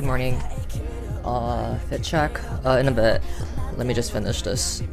morning. Fit check in a bit. Let me just finish this.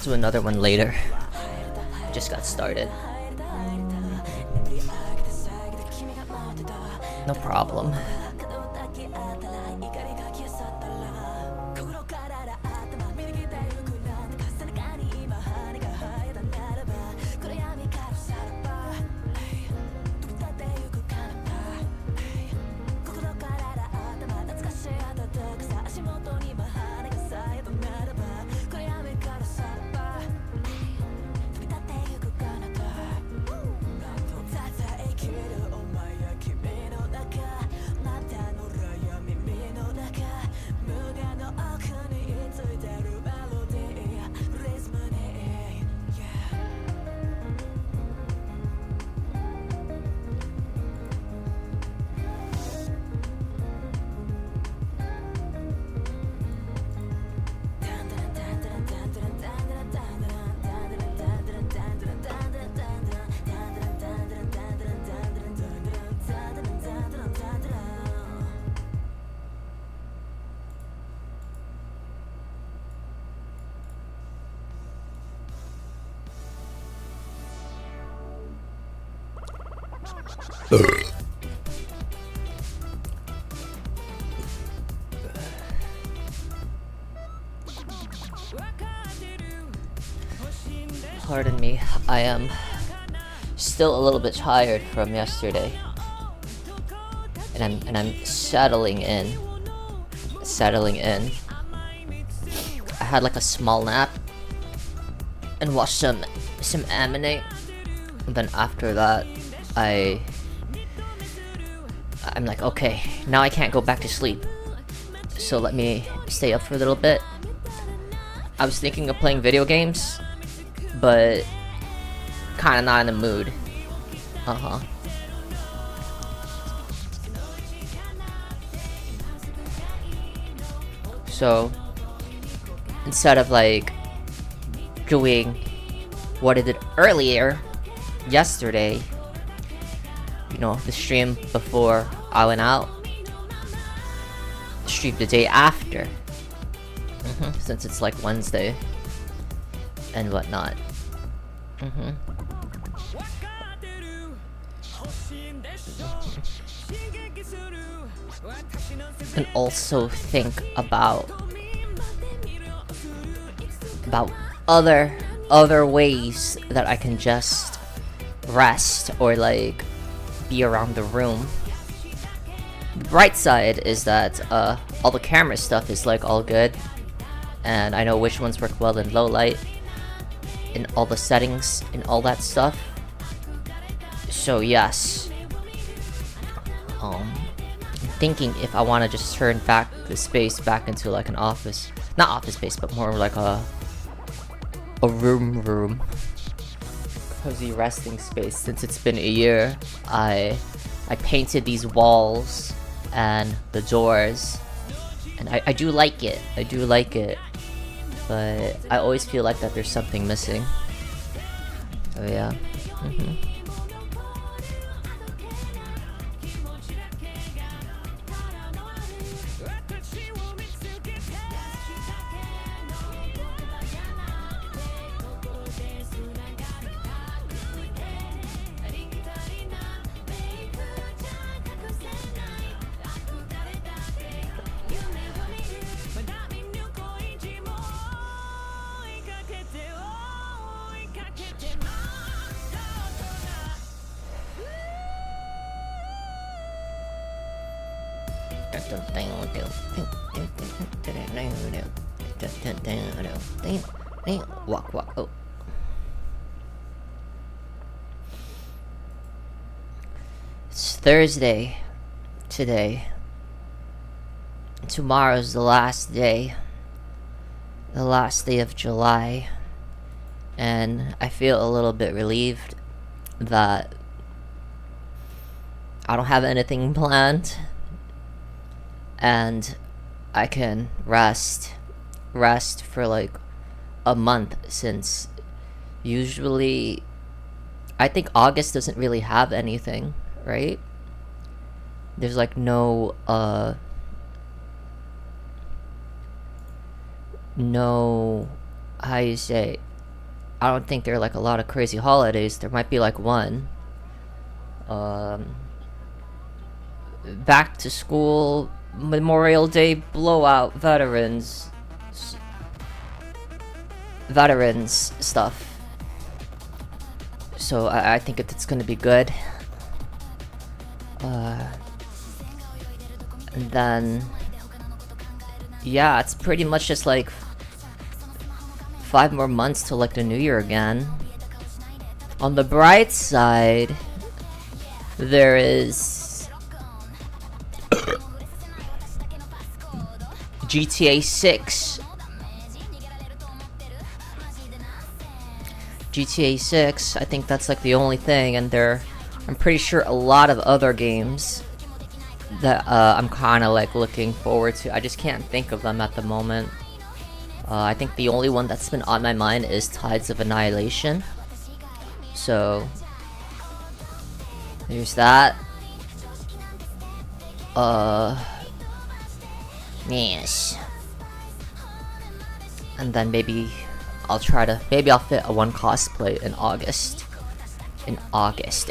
Do another one later. Just got started. No problem. Pardon me, I am still a little bit tired from yesterday, and I'm settling in. I had like a small nap and watched some anime, and then after that I'm like, okay, now I can't go back to sleep, so let me stay up for a little bit. I was thinking of playing video games, but kinda not in the mood. So instead of like doing what I did earlier yesterday, you know, the stream before I went out, the stream the day after, since it's like Wednesday and whatnot. And also think about other ways that I can just rest or like be around the room. The bright side is that all the camera stuff is like all good, and I know which ones work well in low light, in all the settings and all that stuff. So yes, I'm thinking if I want to just turn back the space back into like an office, not office space, but more like a room, cozy resting space. Since it's been a year, I painted these walls and the doors, and I do like it. But I always feel like that there's something missing. So yeah. Walk, walk. Oh. It's Thursday today. Tomorrow's the last day. The last day of July. And I feel a little bit relieved that I don't have anything planned. And I can rest for like a month, since usually I think August doesn't really have anything, right? There's like no how you say, I don't think there are like a lot of crazy holidays. There might be like one. Back to school, Memorial Day, blowout, veterans stuff. So I think it's gonna be good. And then yeah, it's pretty much just like 5 more months to like the new year again. On the bright side, there is GTA 6. GTA 6, I think that's like the only thing, and I'm pretty sure a lot of other games that I'm kind of like looking forward to. I just can't think of them at the moment. I think the only one that's been on my mind is Tides of Annihilation. So there's that. Yes. And then maybe I'll fit a one cosplay in August.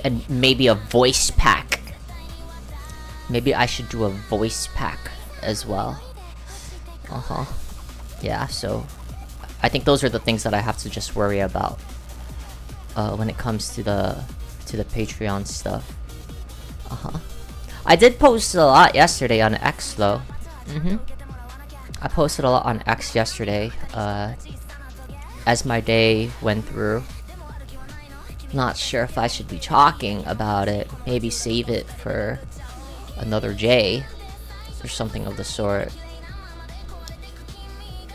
And maybe a voice pack. Maybe I should do a voice pack as well. Yeah, so I think those are the things that I have to just worry about when it comes to the Patreon stuff. I did post a lot yesterday on X though. I posted a lot on X yesterday as my day went through. Not sure if I should be talking about it. Maybe save it for another J or something of the sort.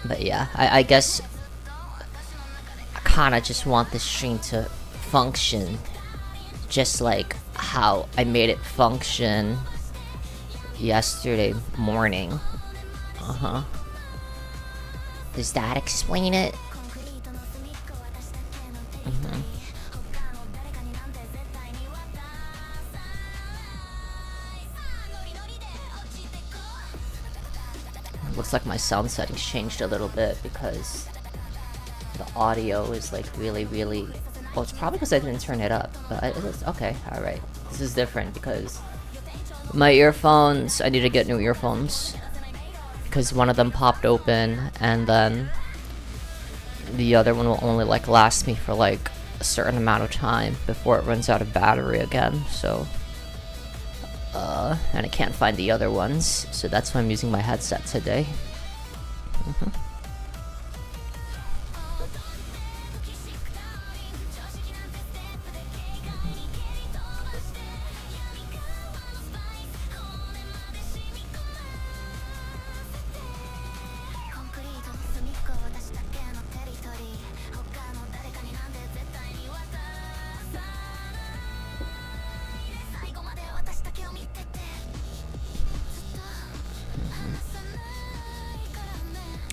But yeah, I guess I kinda just want this stream to function just like how I made it function yesterday morning. Does that explain it? Looks like my sound settings changed a little bit because the audio is like really well, it's probably because I didn't turn it up, but it's okay. Alright, this is different because my earphones, I need to get new earphones because one of them popped open and then the other one will only like last me for like a certain amount of time before it runs out of battery again. So and I can't find the other ones, so that's why I'm using my headset today.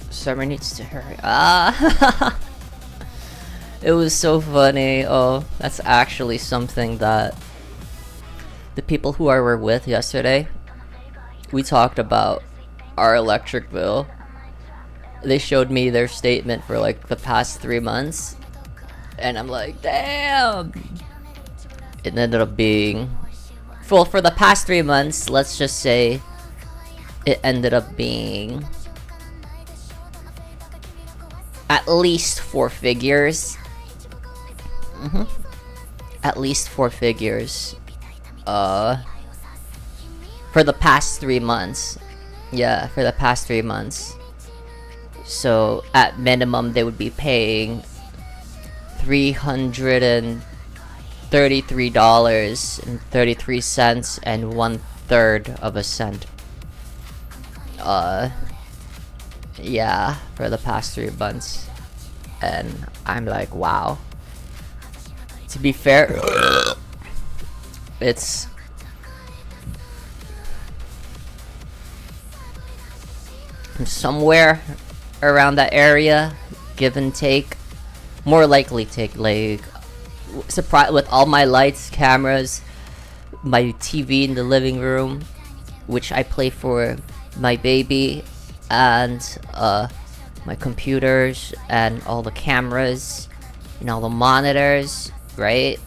Summer needs to hurry. It was so funny. Oh, that's actually something that the people who I were with yesterday, we talked about our electric bill. They showed me their statement for like the past 3 months, and I'm like, damn. It ended up being, well, for the past 3 months, let's just say it ended up being at least 4 figures. At least 4 figures. For the past 3 months. Yeah, for the past 3 months. So at minimum they would be paying $333.33 and 1/3 of a cent. Yeah, for the past 3 months. And I'm like, wow. To be fair, it's somewhere around that area, give and take. More likely take, like, surprise with all my lights, cameras, my TV in the living room, which I play for my baby, and my computers and all the cameras and all the monitors, right?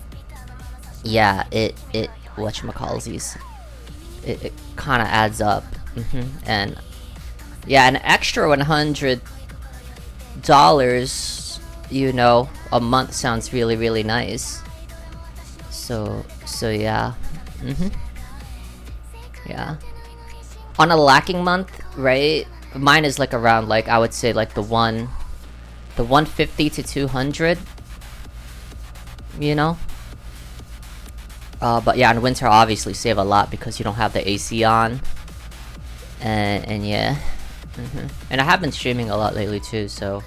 Yeah, it whatchamacallies, it kind of adds up. And yeah, an extra $100, you know, a month sounds really, really nice. So yeah. Yeah, on a lacking month, right? Mine is like around, like, I would say like the 150 to 200, you know. But yeah, in winter obviously save a lot because you don't have the AC on, and yeah. And I have been streaming a lot lately too, so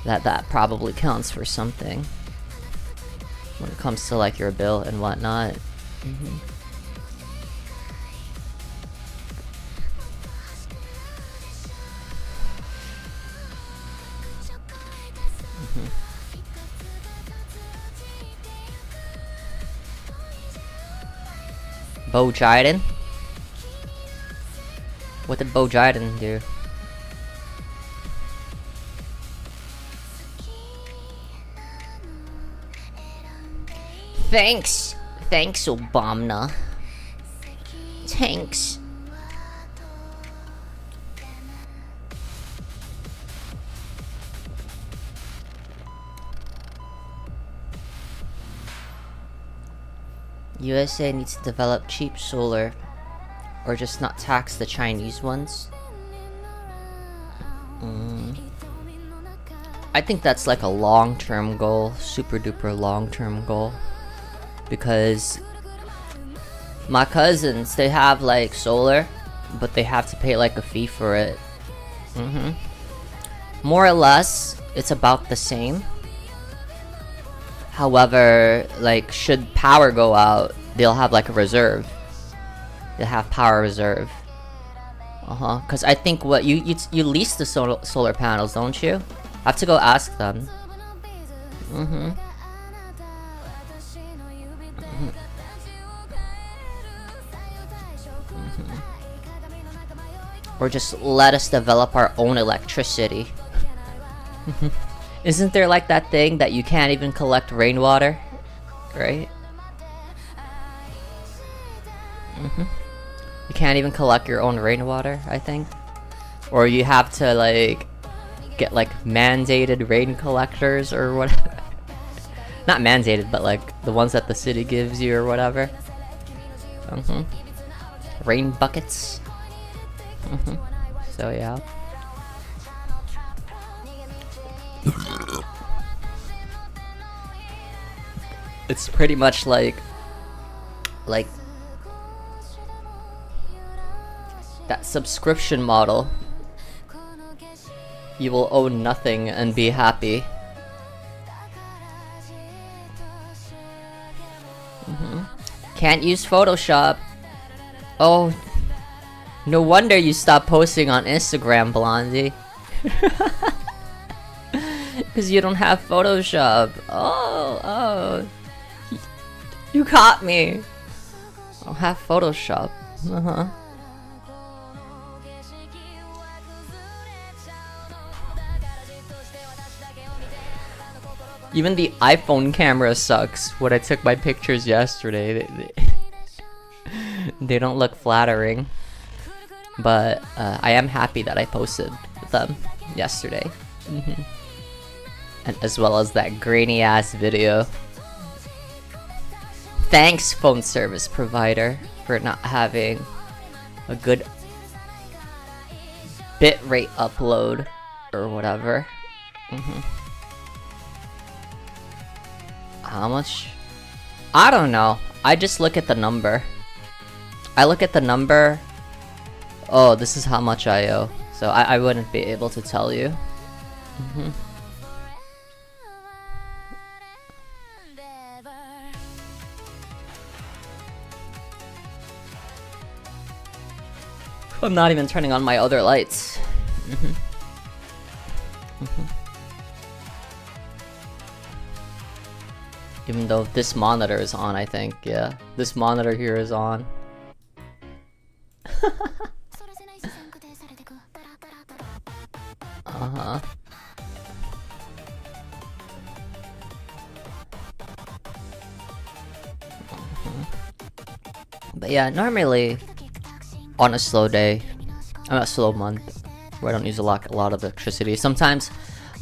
that probably counts for something when it comes to like your bill and whatnot. Bo Jiden? What did Bo Jiden do? Thanks, Obama. Thanks. USA needs to develop cheap solar, or just not tax the Chinese ones. I think that's like a long-term goal, super duper long-term goal, because my cousins, they have like solar, but they have to pay like a fee for it. More or less, it's about the same. However, like, should power go out, they'll have like a reserve. They'll have power reserve. Cause I think what you lease the solar panels, don't you? I have to go ask them. Or just let us develop our own electricity. Isn't there like that thing that you can't even collect rainwater, right? You can't even collect your own rainwater, I think. Or you have to like get like mandated rain collectors or whatever. Not mandated, but like the ones that the city gives you or whatever. Rain buckets. So yeah. It's pretty much like that subscription model. You will own nothing and be happy. Can't use Photoshop. Oh, no wonder you stopped posting on Instagram, Blondie. Because you don't have Photoshop. Oh. You caught me. I don't have Photoshop. Even the iPhone camera sucks. When I took my pictures yesterday, they don't look flattering. But I am happy that I posted them yesterday. And as well as that grainy ass video. Thanks, phone service provider, for not having a good bitrate upload. or whatever. How much? I don't know. I just look at the number. I look at the number. Oh, this is how much I owe. So I wouldn't be able to tell you. I'm not even turning on my other lights. Even though this monitor is on, I think, yeah. This monitor here is on. But yeah, normally on a slow day, on a slow month, where I don't use a lot of electricity, sometimes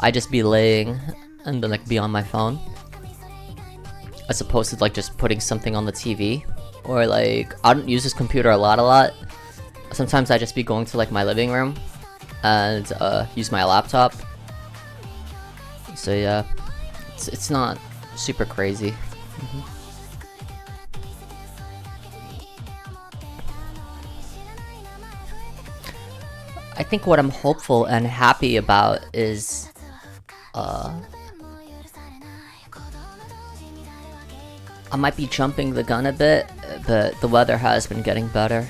I just be laying and then like be on my phone, as opposed to like just putting something on the TV, or like I don't use this computer a lot. Sometimes I just be going to like my living room and use my laptop. So yeah, it's not super crazy. I think what I'm hopeful and happy about is I might be jumping the gun a bit, but the weather has been getting better.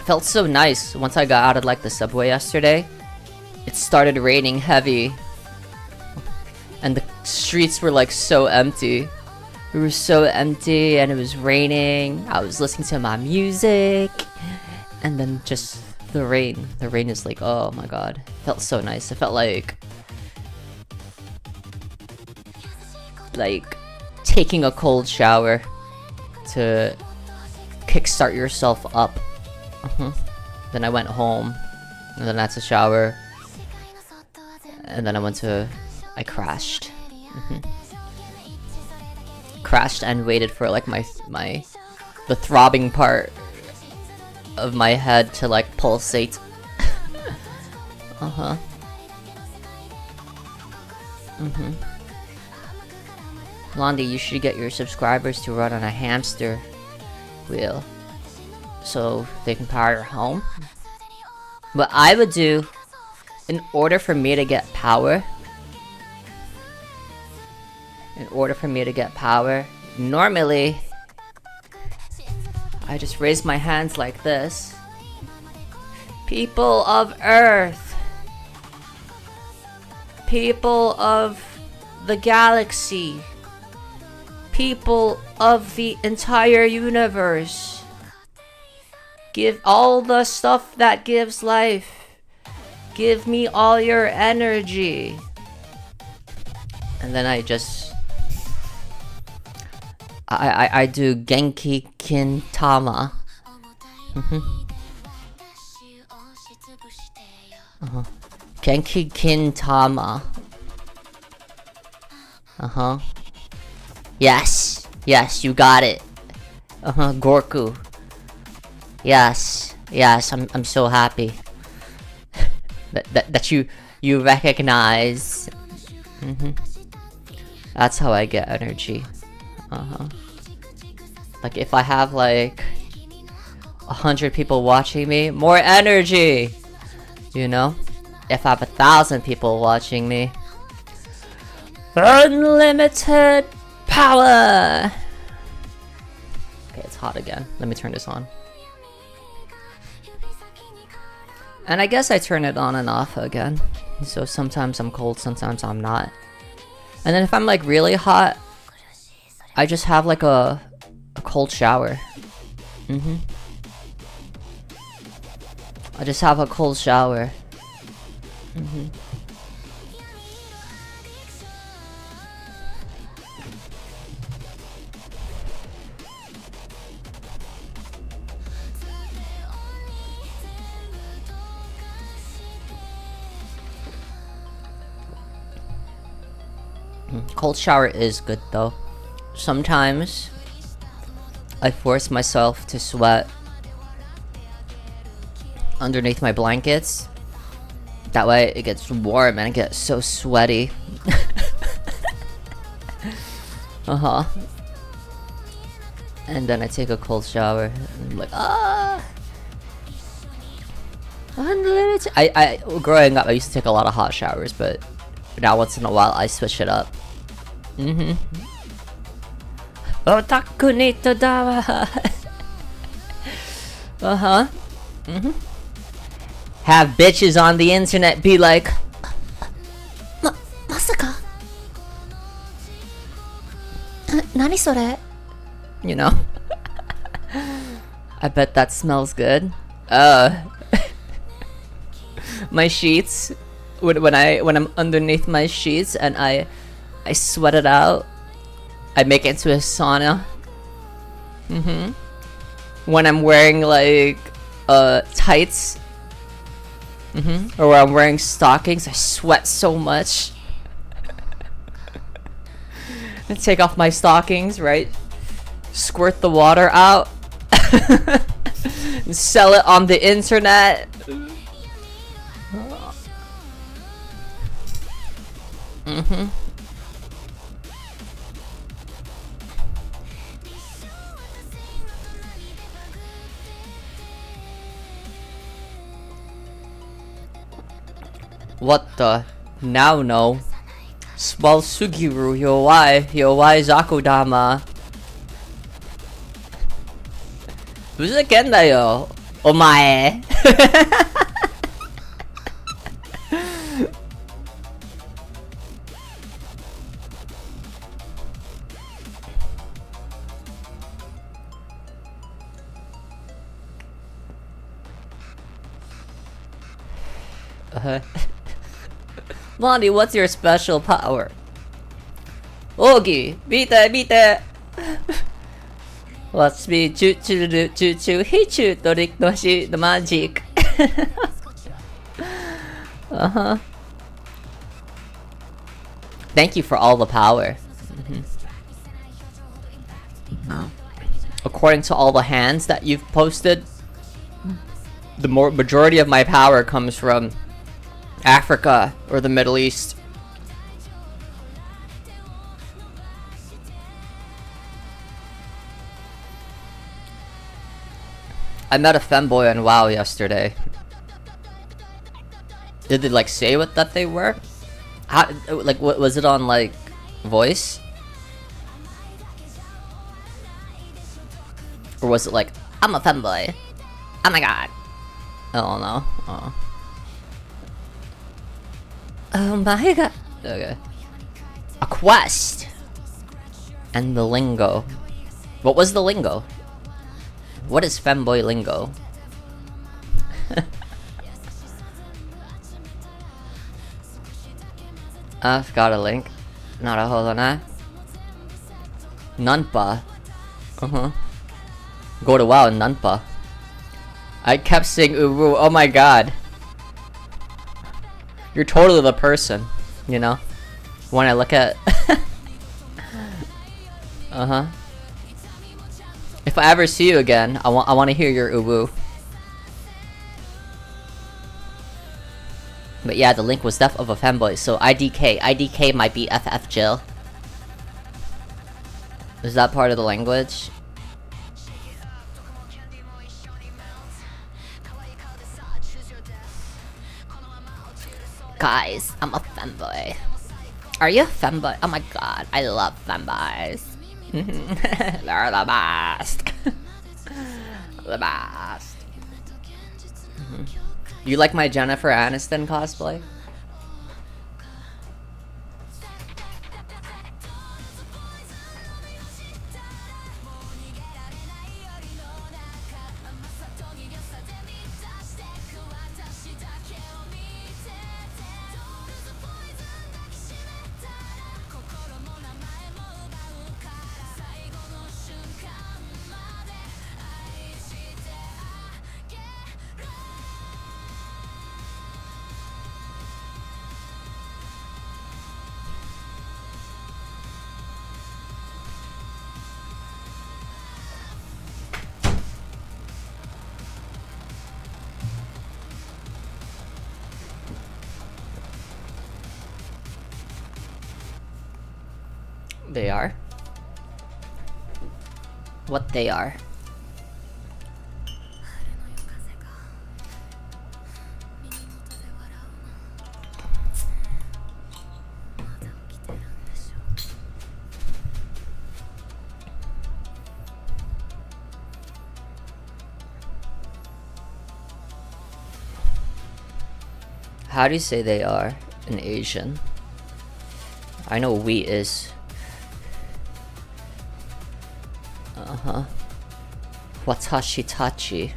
Felt so nice once I got out of like the subway yesterday. It started raining heavy and the streets were like so empty. It was so empty and it was raining. I was listening to my music and then just the rain is like, oh my god, it felt so nice. It felt like taking a cold shower to kickstart yourself up. Then I went home and then I had to shower and then I crashed. Crashed and waited for like the throbbing part of my head to like pulsate. Blondie, you should get your subscribers to run on a hamster wheel so they can power your home. What I would do in order for me to get power, normally I just raise my hands like this. People of Earth, people of the galaxy, people of the entire universe, give all the stuff that gives life. Give me all your energy. And then I do Genki Kintama. Genki Kintama. Yes, you got it. Gorku. Yes, I'm so happy that you recognize. That's how I get energy. Like if I have like 100 people watching me, more energy. You know, if I have 1,000 people watching me, unlimited power. Okay, it's hot again. Let me turn this on. And I guess I turn it on and off again. So sometimes I'm cold, sometimes I'm not. And then if I'm like really hot, I just have like a cold shower. I just have a cold shower. Cold shower is good though. Sometimes I force myself to sweat underneath my blankets That way it gets warm and I get so sweaty. Uh-huh. And then I take a cold shower and I'm like, ah. Unlimited. I growing up I used to take a lot of hot showers, but now once in a while I switch it up. Otaku ni to da. Uh-huh. Have bitches on the internet be like, Masaka? Nani sore? You know? I bet that smells good. My sheets, when I'm underneath my sheets and I sweat it out, I make it into a sauna. When I'm wearing like tights, or when I'm wearing stockings, I sweat so much. I take off my stockings, right? Squirt the water out, and sell it on the internet. What the? Now no. Small Sugiru, Yowai Zakudama. Fuzekenda yo, omae. Blondie, what's your special power? Ogi, beat it. Let's be hit you to the magic. Thank you for all the power. According to all the hands that you've posted, the majority of my power comes from Africa or the Middle East. I met a femboy on WoW yesterday. Did they like say what that they were? How, like, what was it on like voice? Or was it like, I'm a femboy? Oh my god. I don't know. Oh my god. Okay. A quest. And the lingo. What was the lingo? What is femboy lingo? I've got a link. Not a hold on that. Nunpa. Go to WoW and Nunpa. I kept saying Uru. Oh my god. You're totally the person, you know? When I look at... If I ever see you again, I want to hear your uwu. But yeah, the link was death of a femboy, so IDK might be FF Jill. Is that part of the language? Guys, I'm a femboy. Are you a femboy? Oh my god, I love femboys. They're the best. The best. You like my Jennifer Aniston cosplay? They are. What they are. How do you say they are in Asian? I know we is. Watashi tachi.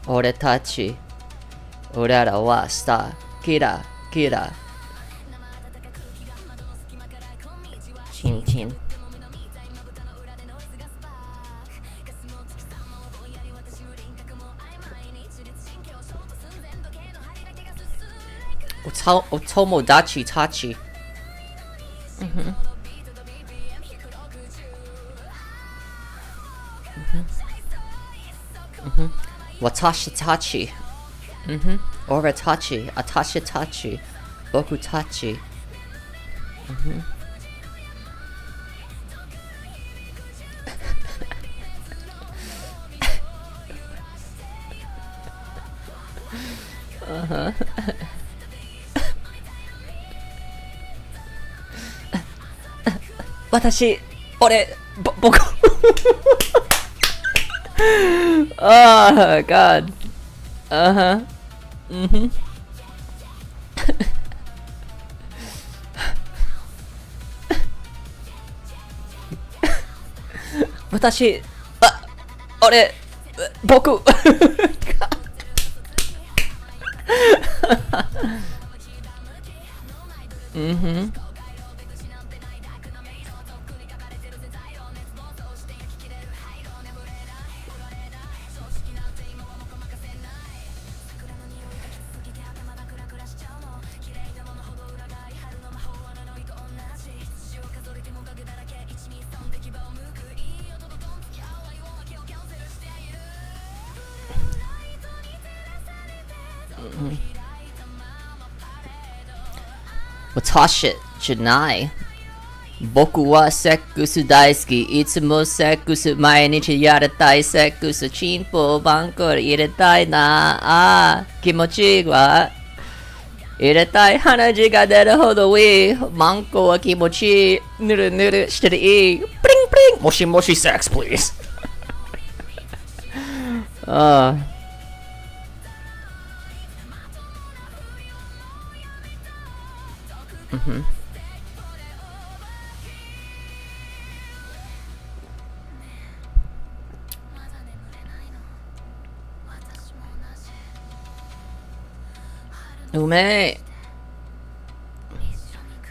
Ore tachi. Orara wa sta. Kira. Kira. Chin chin. Otomodachi tachi. Watashi tachi. Ora tachi. Atashi tachi. Boku tachi. Watashi. Ore. Boku. Oh god. Watashi. Ore. Boku. Watashi janai. Boku wa sekkusu daisuki. Itsumo sekkusu mainichi yaratai sekkusu. Chinpo banko iretai na. Ah, kimochi wa iretai hanaji ga deru hodo wi. Manko wa kimochi nuru nuru shiteru ii. Bling bling. Moshi moshi sex please. Ume.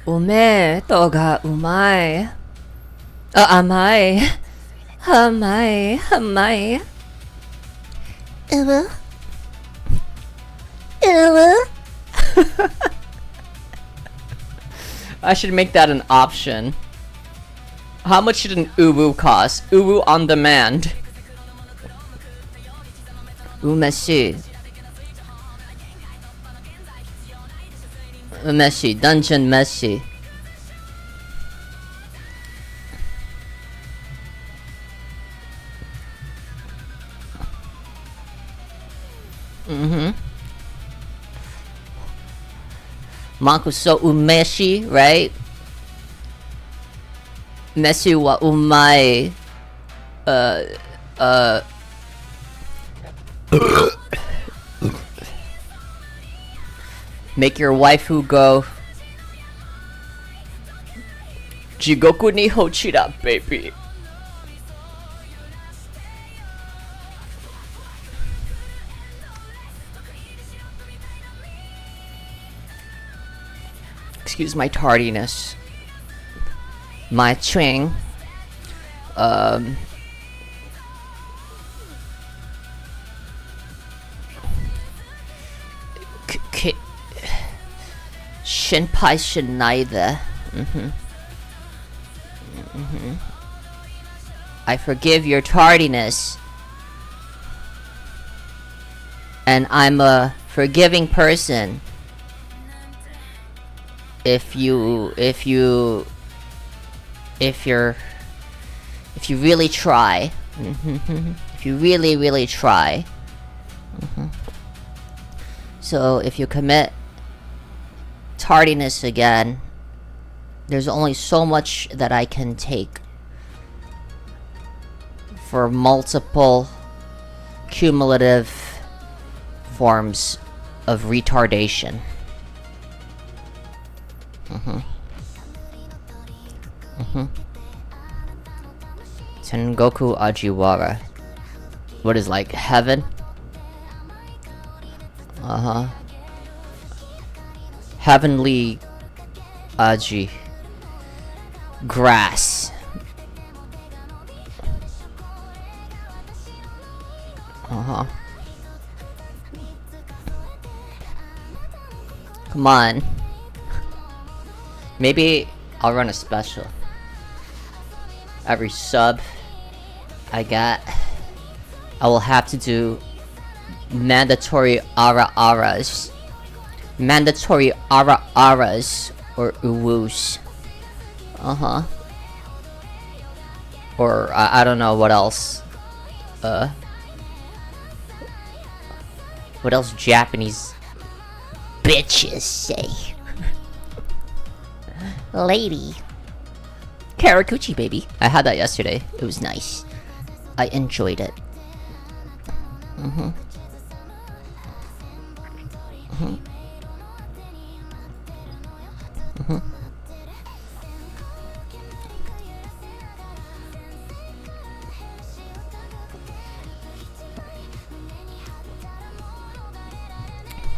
Ume to ga umai. Amai. Amai. Amai. Uwu. Uwu. I should make that an option. How much should an uwu cost? Uwu on demand. Umeshi. Meshi, dungeon meshi. Makuso umeshi, right? Meshi wa umai. Make your waifu go. Jigoku ni hochira, baby. Excuse my tardiness. My ching. Shinpai Shinaida. I forgive your tardiness. And I'm a forgiving person. If you if you really try, if you really try. So if you commit tardiness again, there's only so much that I can take for multiple cumulative forms of retardation. Tengoku Ajiwara. What is, like, heaven? Heavenly Aji. Grass. Come on. Maybe I'll run a special. Every sub I get, I will have to do mandatory ara-aras. Mandatory ara-aras or uwus. Or I don't know what else. What else Japanese bitches say? Lady. Karakuchi, baby. I had that yesterday. It was nice. I enjoyed it.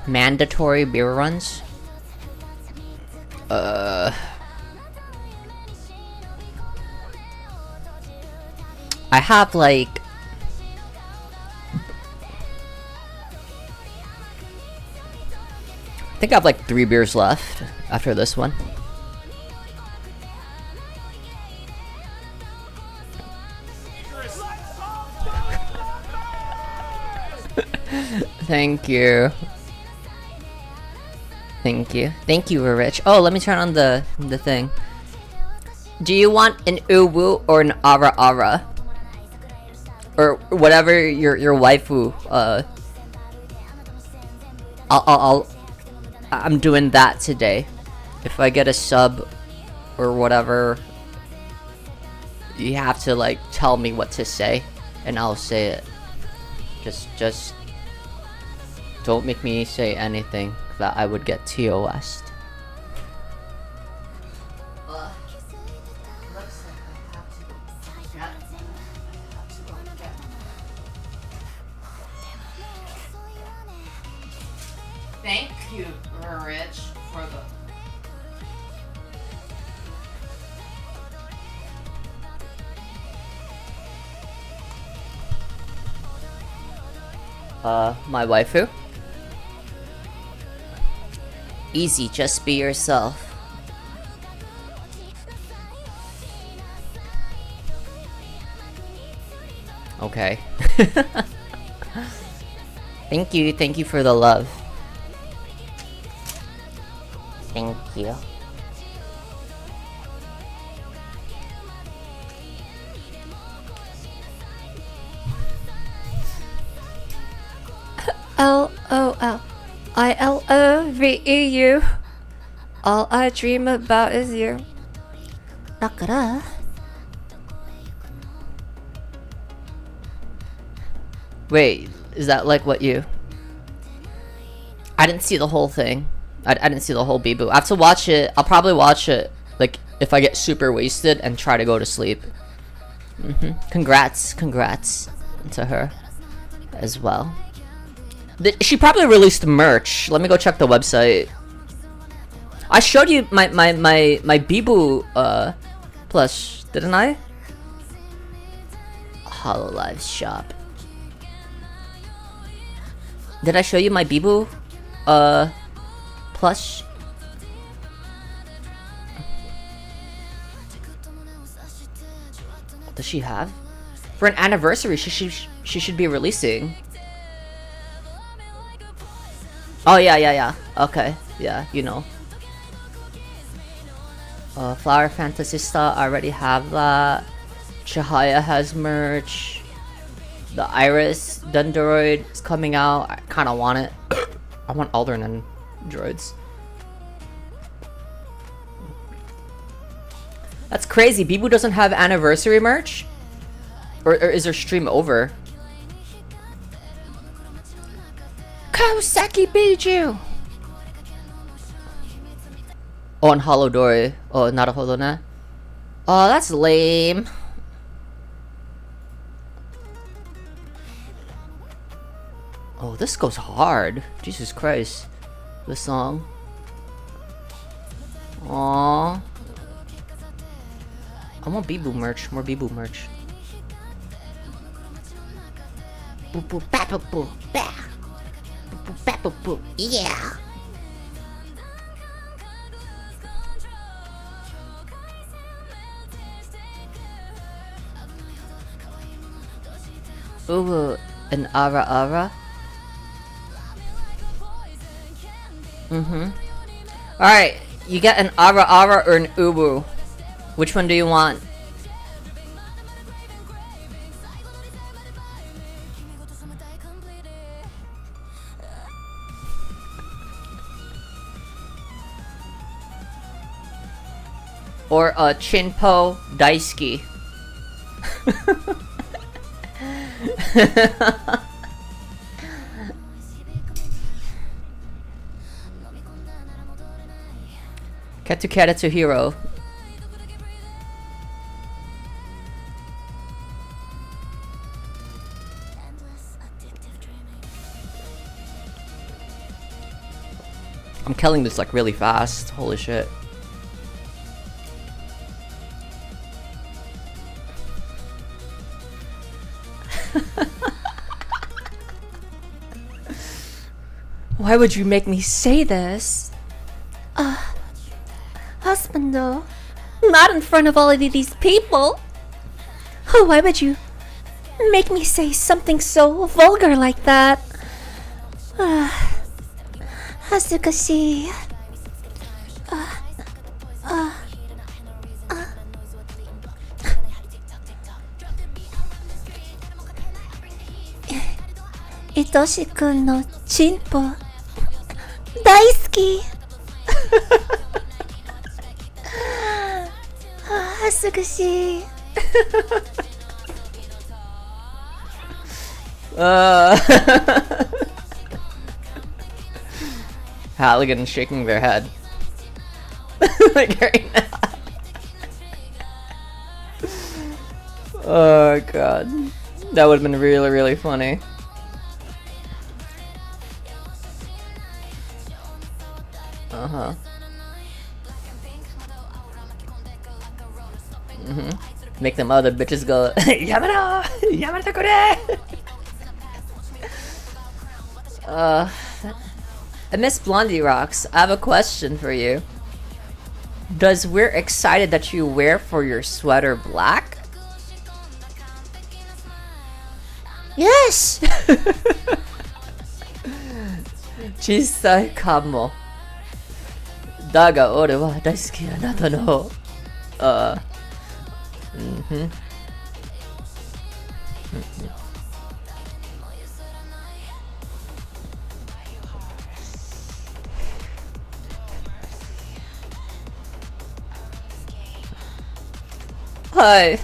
Mandatory beer runs? I have like I think I have like 3 beers left after this one. Thank you. Thank you. Thank you, Rich. Oh, let me turn on the thing. Do you want an uwu or an ara-ara? Or whatever your waifu, I'm doing that today. If I get a sub or whatever, you have to like tell me what to say and I'll say it. Just don't make me say anything that I would get TOS'd. Thank you, Rich, for the my waifu? Easy, just be yourself. Okay. Thank you for the love. Thank you. LOL. ILOVEU. All I dream about is you. Nakara. Wait, is that like what you... I didn't see the whole thing. I didn't see the whole Bibu. I have to watch it. I'll probably watch it like if I get super wasted and try to go to sleep. Congrats to her as well. She probably released merch. Let me go check the website. I showed you my Bibu plush, didn't I? Hololive shop. Did I show you my Bibu plush? What does she have? For an anniversary, she should be releasing. Oh yeah. Okay, yeah, you know. Flower Fantasista, I already have that. Chihaya has merch. The Iris Dendroid is coming out. I kind of want it. I want Aldern droids. That's crazy. Bibu doesn't have anniversary merch? Or is their stream over? Kawasaki Biju! Oh, and Holodori. Oh, not a Holona. Oh, that's lame. Oh, this goes hard. Jesus Christ. This song. Aww. I want Bibu merch. More Bibu merch. Boo boo ba boo boo ba. Boo boo ba boo boo. Yeah. Ooh, an Ara Ara. Alright, you get an Ara Ara or an Ubu. Which one do you want? Or a Chinpo Daisuke. Katukata to Hero. I'm killing this like really fast. Holy shit. Why would you make me say this? Husband, though. Not in front of all of these people. Oh, why would you make me say something so vulgar like that? Hazukashi. Itoshi-kun no chinpo. Daisuki. Hazukashi. Halligan shaking their head. Like right now. Oh god. That would have been really, really funny. Uh-huh. Make them other bitches go, Yamada! Yamada kore! Miss Blondie Rocks, I have a question for you. Does we're excited that you wear for your sweater black? Yes! Chisai kamo. Daga ore wa daisuki anata no. Hi.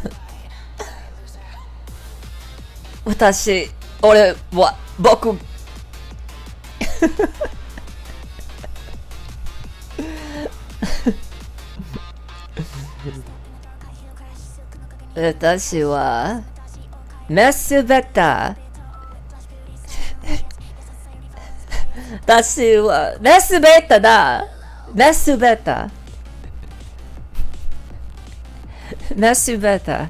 私、俺は、僕。私は、メスベタ。私は、メスベタだ。メスベタ。メスベタ。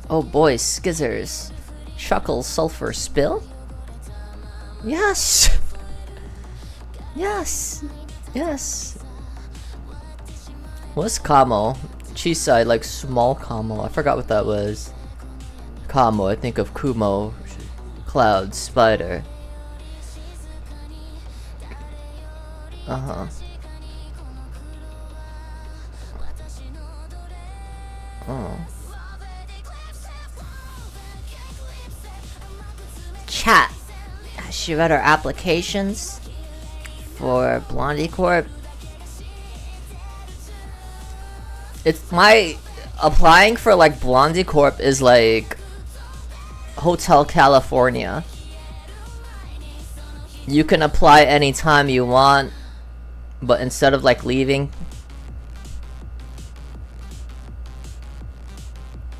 Oh boy, skizzers. Chuckle, sulfur, spill? Yes! Yes! Yes! What's Kamo? Chisai, like small Kamo. I forgot what that was. Kamo, I think of Kumo, Cloud, Spider. Uh-huh. Oh. Chat. She read our applications for Blondie Corp. It's my applying for like Blondie Corp is like Hotel California. You can apply anytime you want, but instead of like leaving,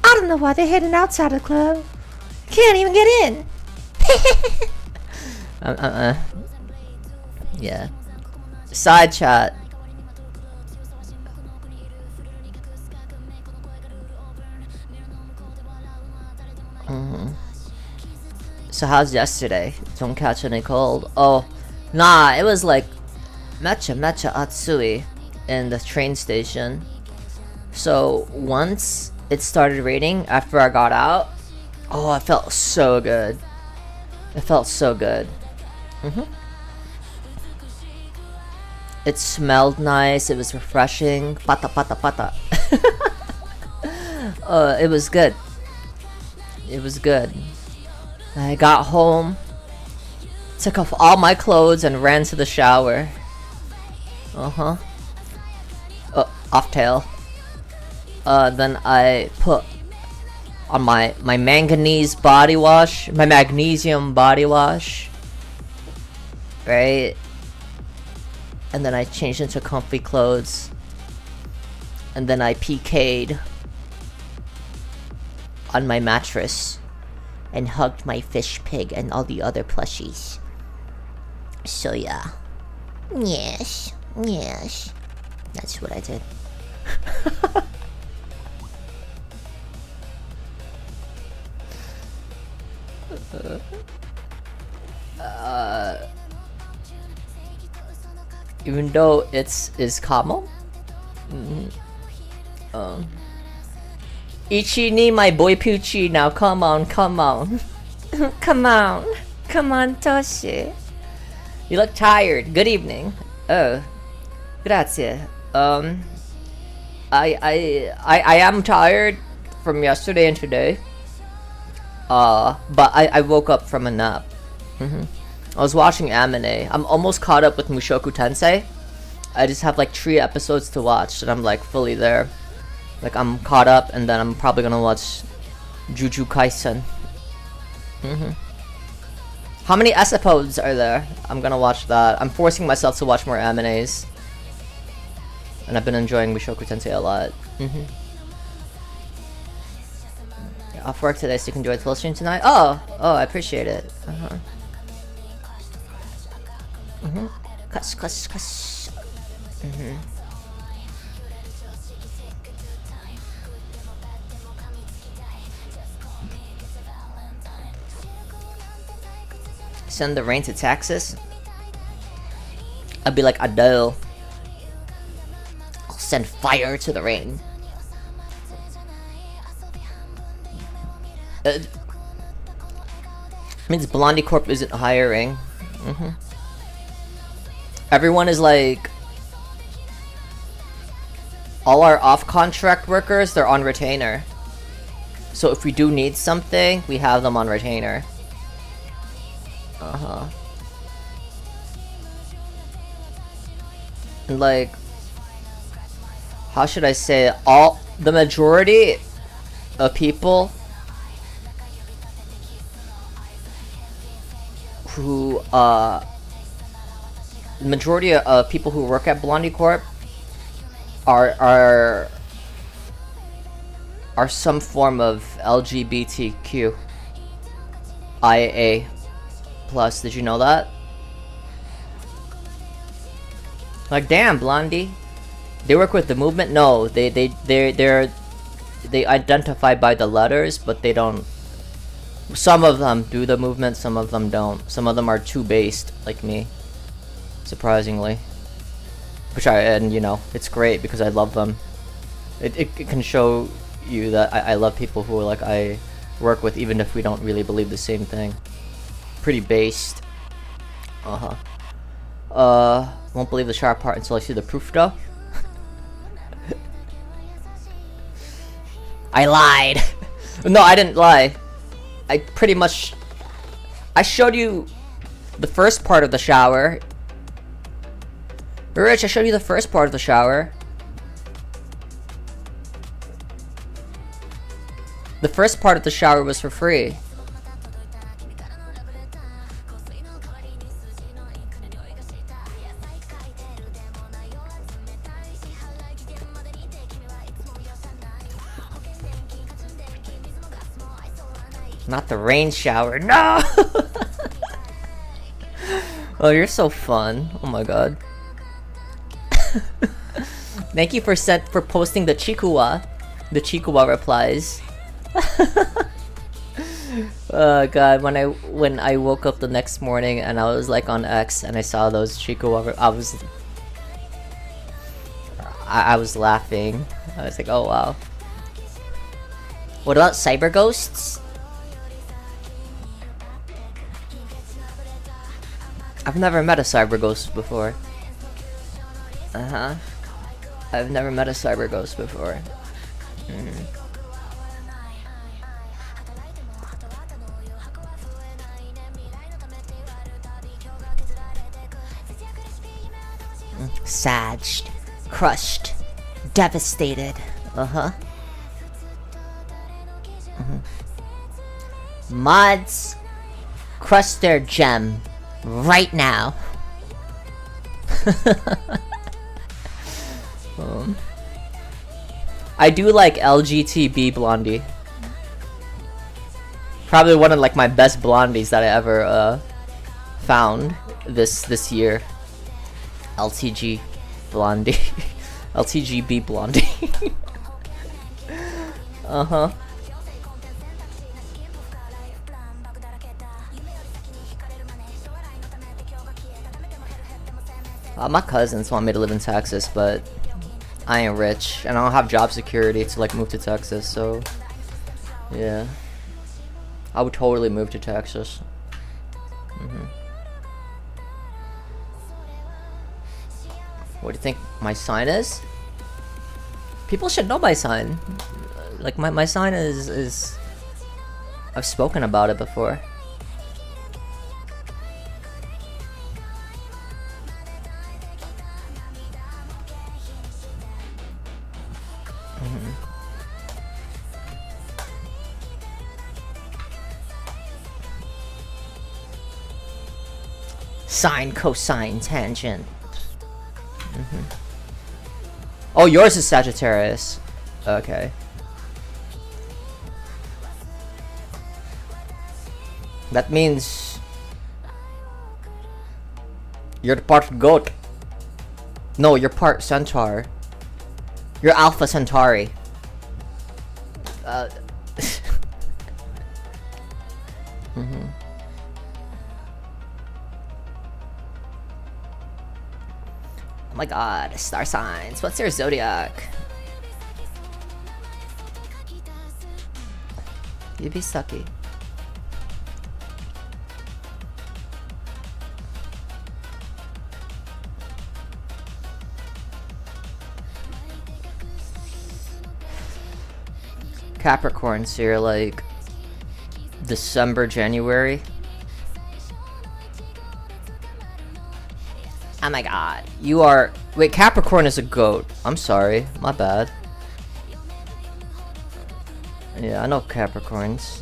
I don't know why they're heading outside the club. Can't even get in. Yeah. Side chat. So how's yesterday? Don't catch any cold? Oh, nah, it was like mecha atsui in the train station. So once it started raining after I got out, oh, I felt so good. It felt so good. It smelled nice. It was refreshing. Pata pata pata. It was good. It was good. I got home, took off all my clothes and ran to the shower. Off tail. Then I put on my manganese body wash, my magnesium body wash, right? And then I changed into comfy clothes, and then I PK'd on my mattress and hugged my fish pig and all the other plushies. So yeah. Yes. That's what I did. Even though is Kamo? Ichi ni my boy Pucci, now come on. Come on, Toshi. You look tired. Good evening. Oh, grazie. I am tired from yesterday and today. But I woke up from a nap. I was watching anime. I'm almost caught up with Mushoku Tensei. I just have like 3 episodes to watch and I'm like fully there. Like I'm caught up and then I'm probably gonna watch Jujutsu Kaisen. How many episodes are there? I'm gonna watch that. I'm forcing myself to watch more animes. And I've been enjoying Mushoku Tensei a lot. Yeah, off work today so you can enjoy the full stream tonight. Oh, I appreciate it. Cuss. Send the rain to Texas? I'd be like Adele. I'll send fire to the rain. Means Blondie Corp isn't hiring. Everyone is like, all our off-contract workers, they're on retainer. So if we do need something, we have them on retainer. And like, how should I say it? The majority of people who the majority of people who work at Blondie Corp are some form of LGBTQ IA plus. Did you know that? Like, damn, Blondie, they work with the movement. No, they identify by the letters, but they don't. Some of them do the movement, some of them don't. Some of them are too based, like me, surprisingly. And you know, it's great because I love them. It can show you that I love people who are like work with, even if we don't really believe the same thing. Pretty based. Won't believe the shower part until I see the proof though. I lied. No, I didn't lie. I pretty much... I showed you the first part of the shower. Rich, I showed you the first part of the shower. The first part of the shower was for free. Not the rain shower. No! Oh, you're so fun. Oh my god. Thank you for posting the Chikuwa. The Chikuwa replies. Oh god, when I woke up the next morning and I was like on X and I saw those Chikuwa, I was laughing. I was like, oh wow. What about cyber ghosts? I've never met a cyber ghost before. I've never met a cyber ghost before. Saged, crushed, devastated. Mods, crush their gem right now. I do like LGTB Blondie. Probably one of like my best blondies that I ever found this year. LTG Blondie. LTGB Blondie. My cousins want me to live in Texas, but I ain't rich and I don't have job security to like move to Texas, so yeah. I would totally move to Texas. What do you think my sign is? People should know my sign. Like my sign is I've spoken about it before. Sine, cosine, tangent. Oh, yours is Sagittarius. Okay. That means you're part goat. No, you're part centaur. You're Alpha Centauri. Oh my god, star signs. What's your zodiac? You be sucky. Capricorn, so you're like December, January. Oh my god, you are... Wait, Capricorn is a goat. I'm sorry, my bad. Yeah, I know Capricorns.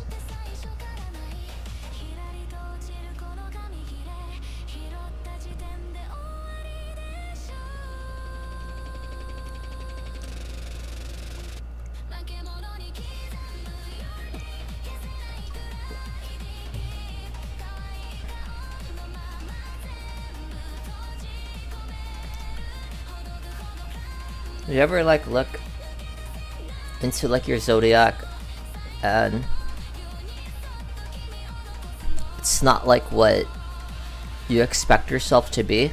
You ever like look into like your zodiac and it's not like what you expect yourself to be?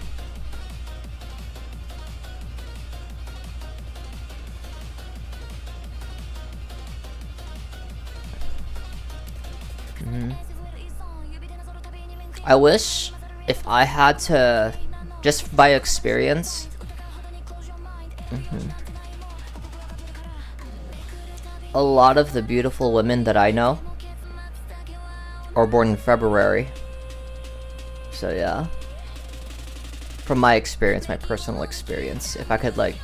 I wish if I had to, just by experience, a lot of the beautiful women that I know are born in February. So yeah, from my experience, my personal experience, if I could like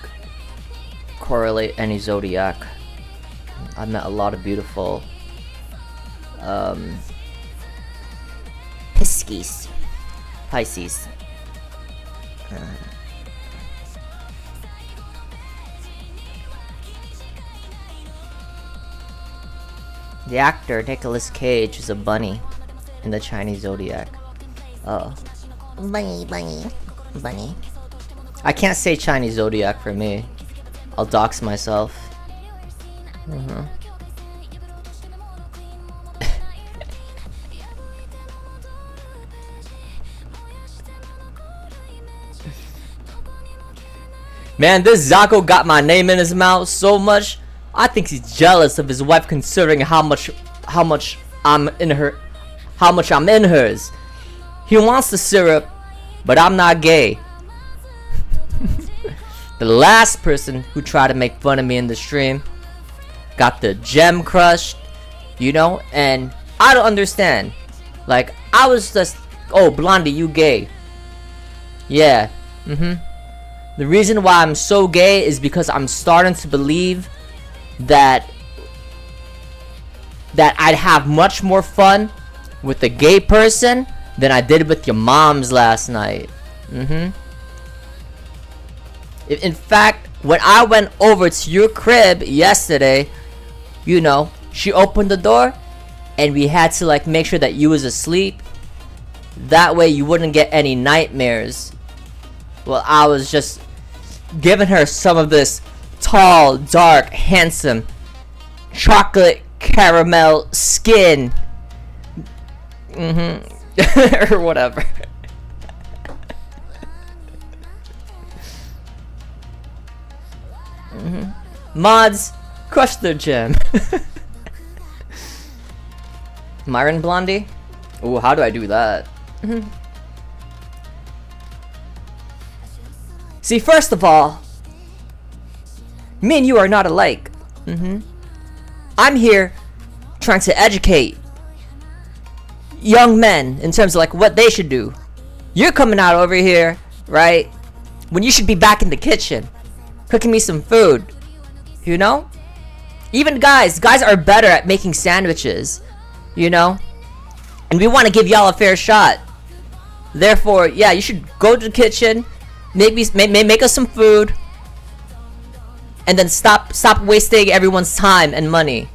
correlate any zodiac, I met a lot of beautiful Pisces. The actor Nicolas Cage is a bunny in the Chinese zodiac. Oh. Bunny. I can't say Chinese zodiac for me. I'll dox myself. Man, this Zako got my name in his mouth so much. I think he's jealous of his wife, considering how much I'm in hers. He wants the syrup, but I'm not gay. The last person who tried to make fun of me in the stream got the gem crushed, you know, and I don't understand. Like, I was just, oh, Blondie, you gay. Yeah, The reason why I'm so gay is because I'm starting to believe that I'd have much more fun with a gay person than I did with your moms last night. In fact, when I went over to your crib yesterday, you know, she opened the door and we had to like make sure that you was asleep. That way you wouldn't get any nightmares. Well, I was just giving her some of this tall, dark, handsome, chocolate caramel skin. Or whatever. Mods, crush their gem. Myron Blondie? Ooh, how do I do that? See, first of all, me and you are not alike. I'm here trying to educate young men in terms of like what they should do. You're coming out over here, right, when you should be back in the kitchen cooking me some food, you know? Even guys are better at making sandwiches, you know? And we want to give y'all a fair shot. Therefore, yeah, you should go to the kitchen, maybe make us some food, and then stop wasting everyone's time and money.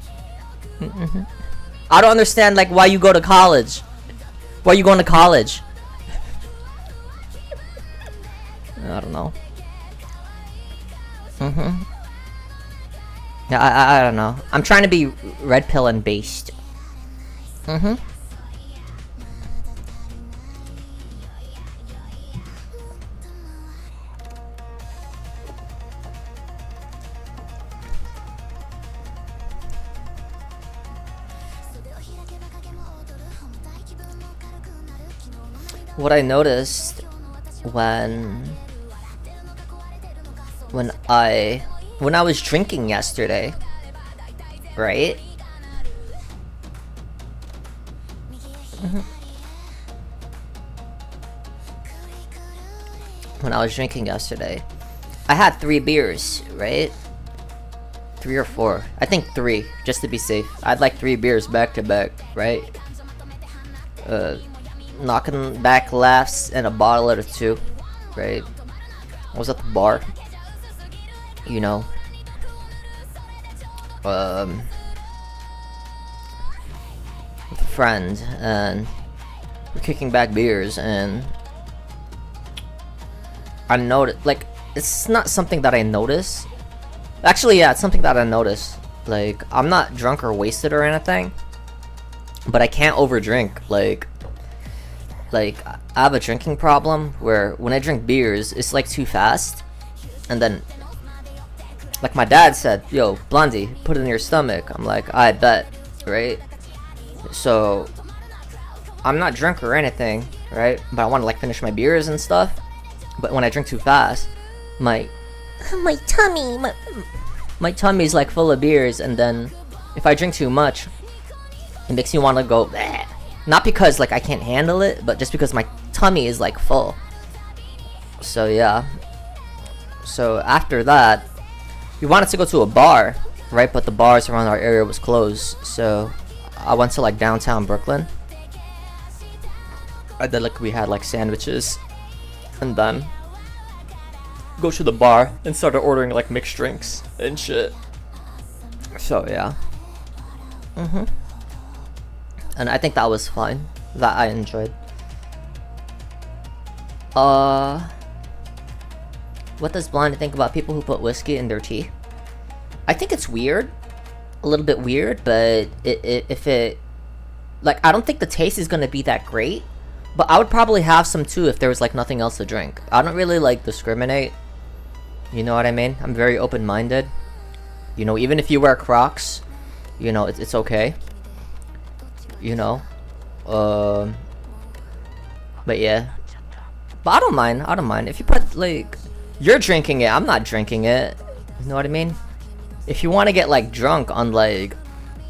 I don't understand like why you go to college. Why are you going to college? I don't know. Yeah, I don't know. I'm trying to be red pill and based. What I noticed when I was drinking yesterday, right? When I was drinking yesterday, I had 3 beers, right? 3 or 4. I think 3, just to be safe. I'd like 3 beers back to back, right? Knocking back laughs and a bottle or 2, right? I was at the bar, you know, with a friend, and we're kicking back beers, and I noticed, like, it's not something that I notice. Actually, yeah, it's something that I notice. Like, I'm not drunk or wasted or anything, but I can't overdrink. Like I have a drinking problem where when I drink beers, it's like too fast, and then, like my dad said, yo, Blondie, put it in your stomach. I'm like, I bet, right? So I'm not drunk or anything, right? But I want to like finish my beers and stuff. But when I drink too fast, my tummy's like full of beers, and then if I drink too much, it makes me want to go bleh. Not because like I can't handle it, but just because my tummy is like full. So yeah. So after that, we wanted to go to a bar, right? But the bars around our area was closed. So I went to like downtown Brooklyn. And then like we had like sandwiches, and then go to the bar and started ordering like mixed drinks and shit. So yeah. And I think that was fun. That I enjoyed. What does Blonde think about people who put whiskey in their tea? I think it's weird. A little bit weird, but if it... Like, I don't think the taste is gonna be that great. But I would probably have some too if there was like nothing else to drink. I don't really like discriminate. You know what I mean? I'm very open-minded. You know, even if you wear Crocs, you know, it's okay. You know? But yeah. But I don't mind. If you put like... You're drinking it, I'm not drinking it. You know what I mean? If you want to get like drunk on like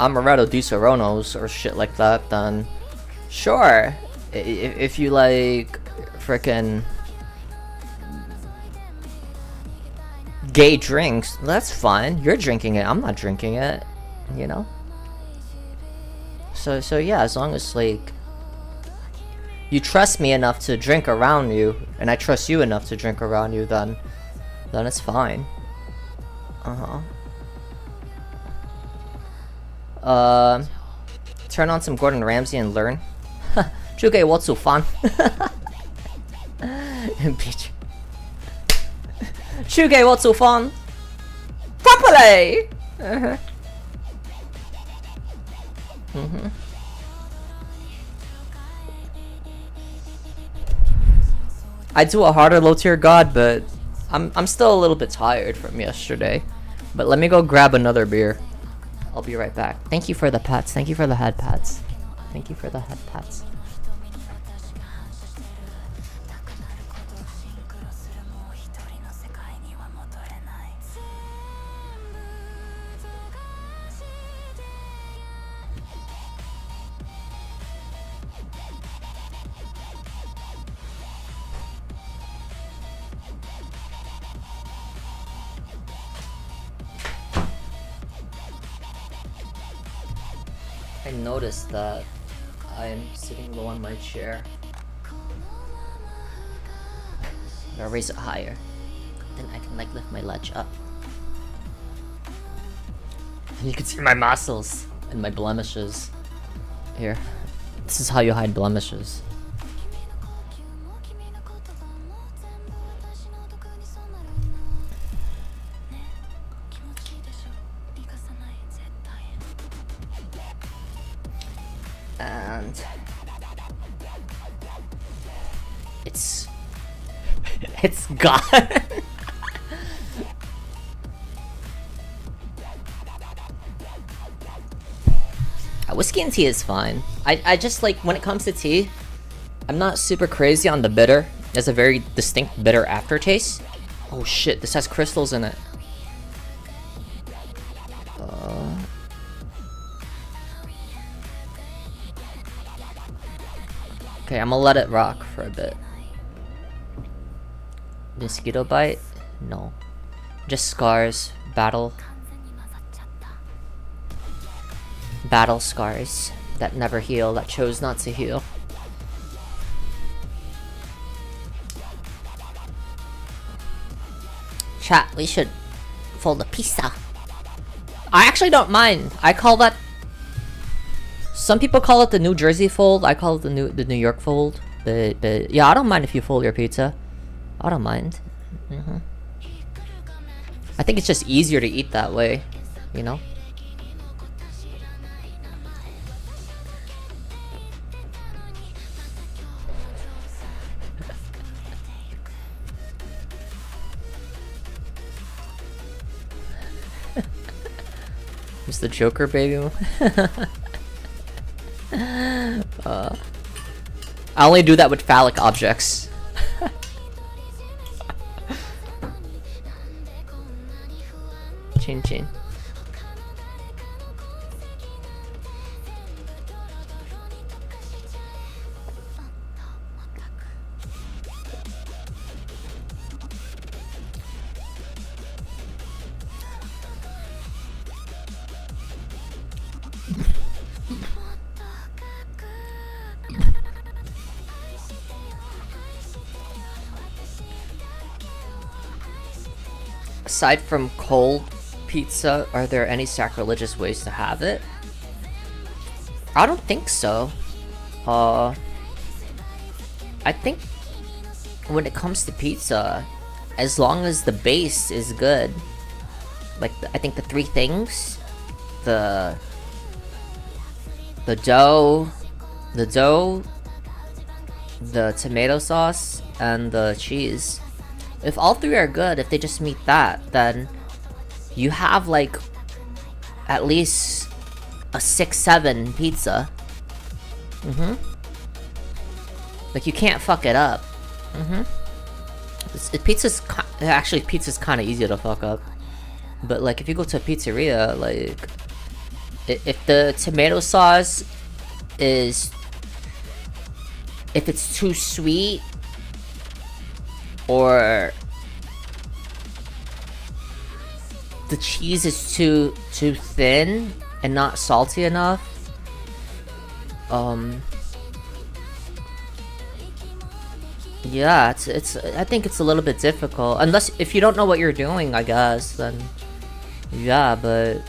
Amaretto Di Seronos or shit like that, then sure. If you like frickin' gay drinks, that's fine. You're drinking it, I'm not drinking it. You know? So yeah, as long as like you trust me enough to drink around you, and I trust you enough to drink around you, then it's fine. Turn on some Gordon Ramsay and learn. 就给我煮饭。Bitch. 去给我煮饭。Properly. I do a harder low tier god, but I'm still a little bit tired from yesterday. But let me go grab another beer. I'll be right back. Thank you for the pats. Thank you for the head pats. Thank you for the head pats. I noticed that I'm sitting low on my chair. Gotta raise it higher. Then I can like lift my ledge up. And you can see my muscles and my blemishes. Here. This is how you hide blemishes. And it's gone. Whiskey and tea is fine. I just like, when it comes to tea, I'm not super crazy on the bitter. There's a very distinct bitter aftertaste. Oh shit, this has crystals in it. Okay, I'm gonna let it rock for a bit. Mosquito bite? No. Just scars. Battle scars that never heal, that chose not to heal. Chat, we should fold a pizza. I actually don't mind. I call that... Some people call it the New Jersey fold. I call it the New York fold. But yeah, I don't mind if you fold your pizza. I don't mind. I think it's just easier to eat that way, you know? Who's the Joker, baby? I only do that with phallic objects. Chin chin. Aside from cold pizza, are there any sacrilegious ways to have it? I don't think so. I think when it comes to pizza, as long as the base is good, like I think the three things, the dough, the tomato sauce, and the cheese. If all three are good, if they just meet that, then you have like at least a 6-7 pizza. Like you can't fuck it up. Pizza's kind of easy to fuck up. But like if you go to a pizzeria, like if the tomato sauce is, if it's too sweet, or the cheese is too thin and not salty enough, yeah, it's I think it's a little bit difficult, unless if you don't know what you're doing, I guess, then yeah. But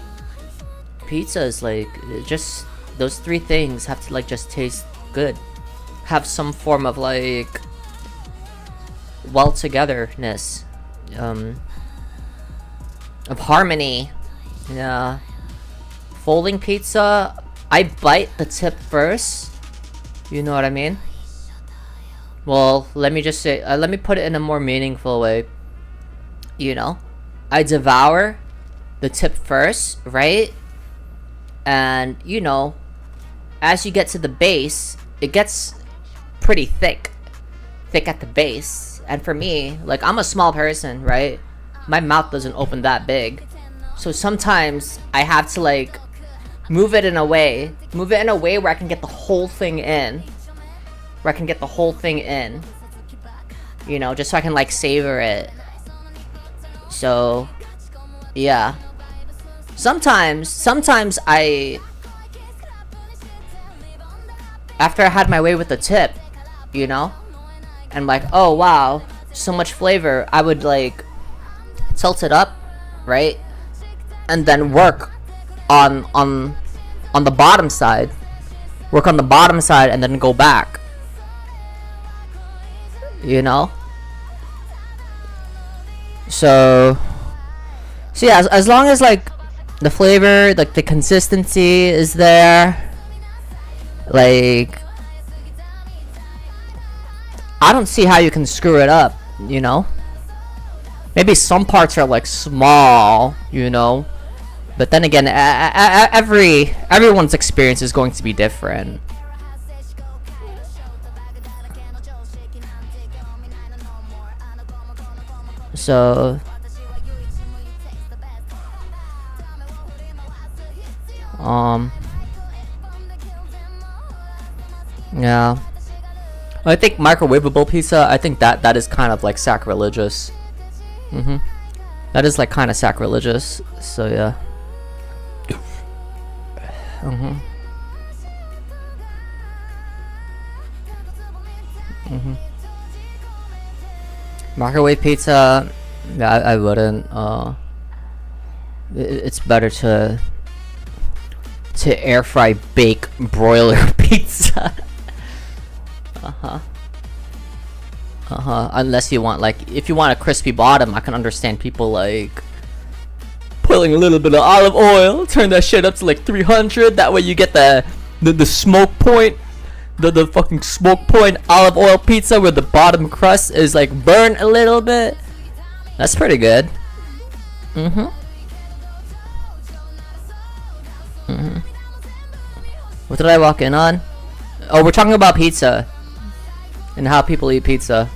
pizza is like, just those three things have to like just taste good, have some form of like well togetherness, of harmony. Yeah. Folding pizza, I bite the tip first, you know what I mean? Well, let me just say, let me put it in a more meaningful way. You know, I devour the tip first, right? And you know, as you get to the base, it gets pretty thick at the base. And for me, like, I'm a small person, right? My mouth doesn't open that big. So sometimes I have to like move it in a way where I can get the whole thing in. You know, just so I can like savor it. So yeah. Sometimes after I had my way with the tip, you know, and like, oh wow, so much flavor, I would like tilt it up, right? And then work on the bottom side. And then go back. You know? So yeah, as long as like the flavor, like the consistency is there, like I don't see how you can screw it up, you know? Maybe some parts are like small, you know? But then again, everyone's experience is going to be different. So yeah. I think microwavable pizza, I think that is kind of like sacrilegious. That is like kind of sacrilegious. So yeah. Microwave pizza, I wouldn't. It's better to air fry, bake, broiler pizza. Unless you want, like, if you want a crispy bottom, I can understand people like putting a little bit of olive oil, turn that shit up to like 300. That way you get the smoke point, the fucking smoke point olive oil pizza where the bottom crust is like burnt a little bit. That's pretty good. What did I walk in on? Oh, we're talking about pizza. and how people eat pizza.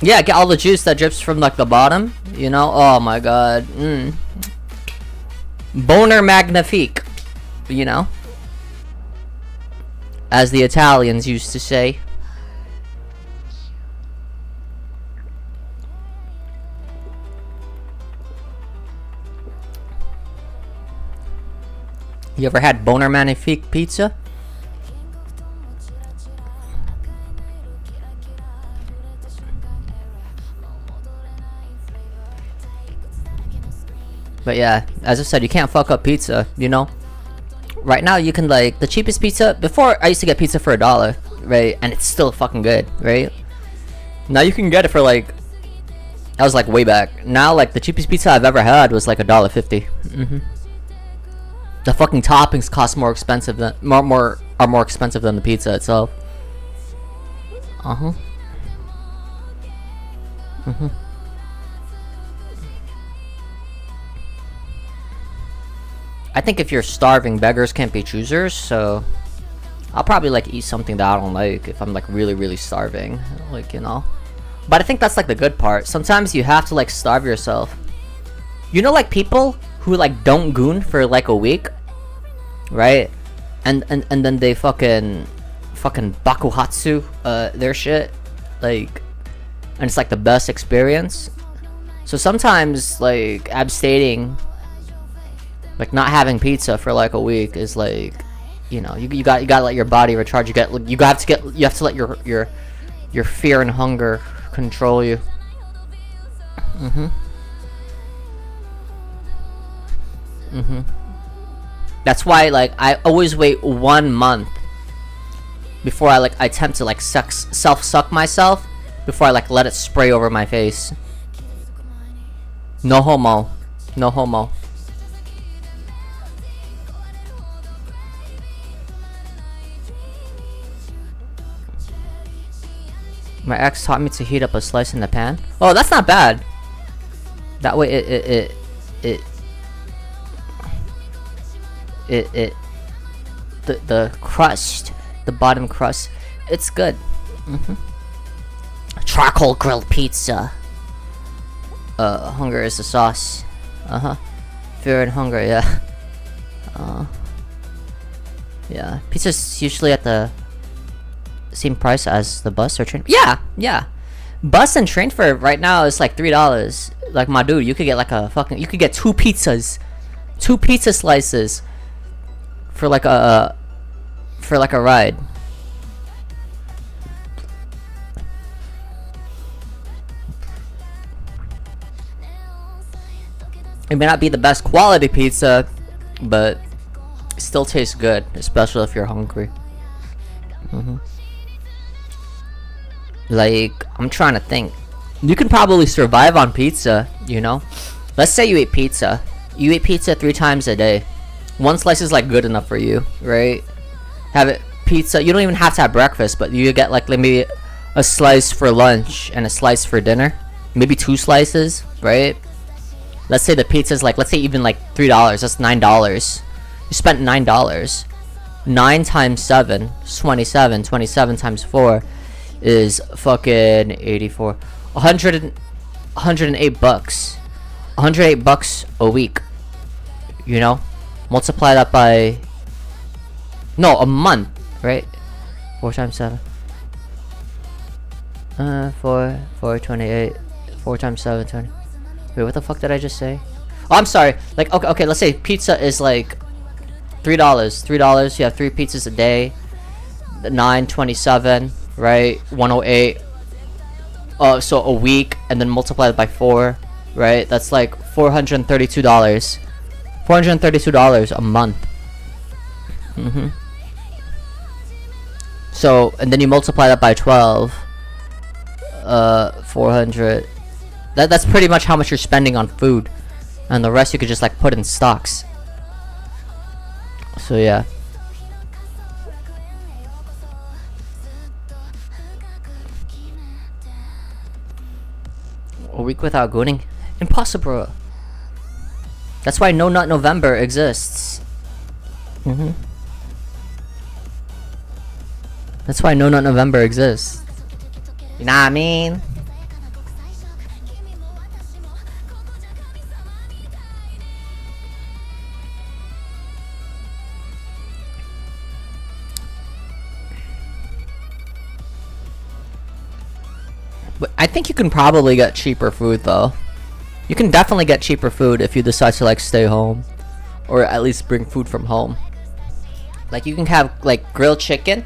Yeah, get all the juice that drips from like the bottom, you know? Oh my god. Boner magnifique, you know? As the Italians used to say. You ever had Boner magnifique pizza? But yeah, as I said, you can't fuck up pizza, you know? Right now, you can, like, the cheapest pizza, before I used to get pizza for $1, right? And it's still fucking good, right? Now you can get it for, like, that was, like, way back. Now, like, the cheapest pizza I've ever had was, like, $1.50. The fucking toppings cost more expensive than, are more expensive than the pizza itself. I think if you're starving, beggars can't be choosers, so I'll probably like eat something that I don't like if I'm like really starving, like, you know. But I think that's like the good part. Sometimes you have to like starve yourself. You know, like people who like don't goon for like a week, right? And then they fucking bakuhatsu their shit, like, and it's like the best experience. So sometimes like abstaining, like not having pizza for like a week is like, you know, you gotta let your body recharge. You have to let your fear and hunger control you. That's why like I always wait 1 month before I attempt to like self-suck myself before I like let it spray over my face. No homo. No homo. My ex taught me to heat up a slice in the pan. Oh, that's not bad. That way the crust, the bottom crust, it's good. Charcoal grilled pizza. Hunger is the sauce. Fear and hunger, yeah. Yeah, pizza's usually at the same price as the bus or train. Yeah. Bus and train fare right now is like $3. Like, my dude, you could get like you could get 2 pizzas, 2 pizza slices for like a ride. It may not be the best quality pizza, but it still tastes good, especially if you're hungry. Like, I'm trying to think. You can probably survive on pizza, you know? Let's say you eat pizza. You eat pizza 3 times a day. 1 slice is like good enough for you, right? Have it pizza. You don't even have to have breakfast, but you get like maybe a slice for lunch and a slice for dinner. Maybe 2 slices, right? Let's say the pizza's like, let's say even like $3. That's $9. You spent $9. 9 times 7 is 27. 27 times 4 is fucking 84. 108 bucks. 108 bucks a week. You know? Multiply that by, no, a month, right? 4 times 7. 428. 4 times 7, 20. Wait, what the fuck did I just say? Oh, I'm sorry. Like, okay, let's say pizza is like $3. $3, you have 3 pizzas a day. 927, right? 108. So a week, and then multiply it by 4, right? That's like $432. $432 a month. So, and then you multiply that by 12. 400. That's pretty much how much you're spending on food, and the rest you could just like put in stocks. So yeah. A week without gooning? Impossible. That's why No Nut November exists. That's why No Nut November exists. You know what I mean? But I think you can probably get cheaper food though. You can definitely get cheaper food if you decide to like stay home, or at least bring food from home. Like you can have like grilled chicken.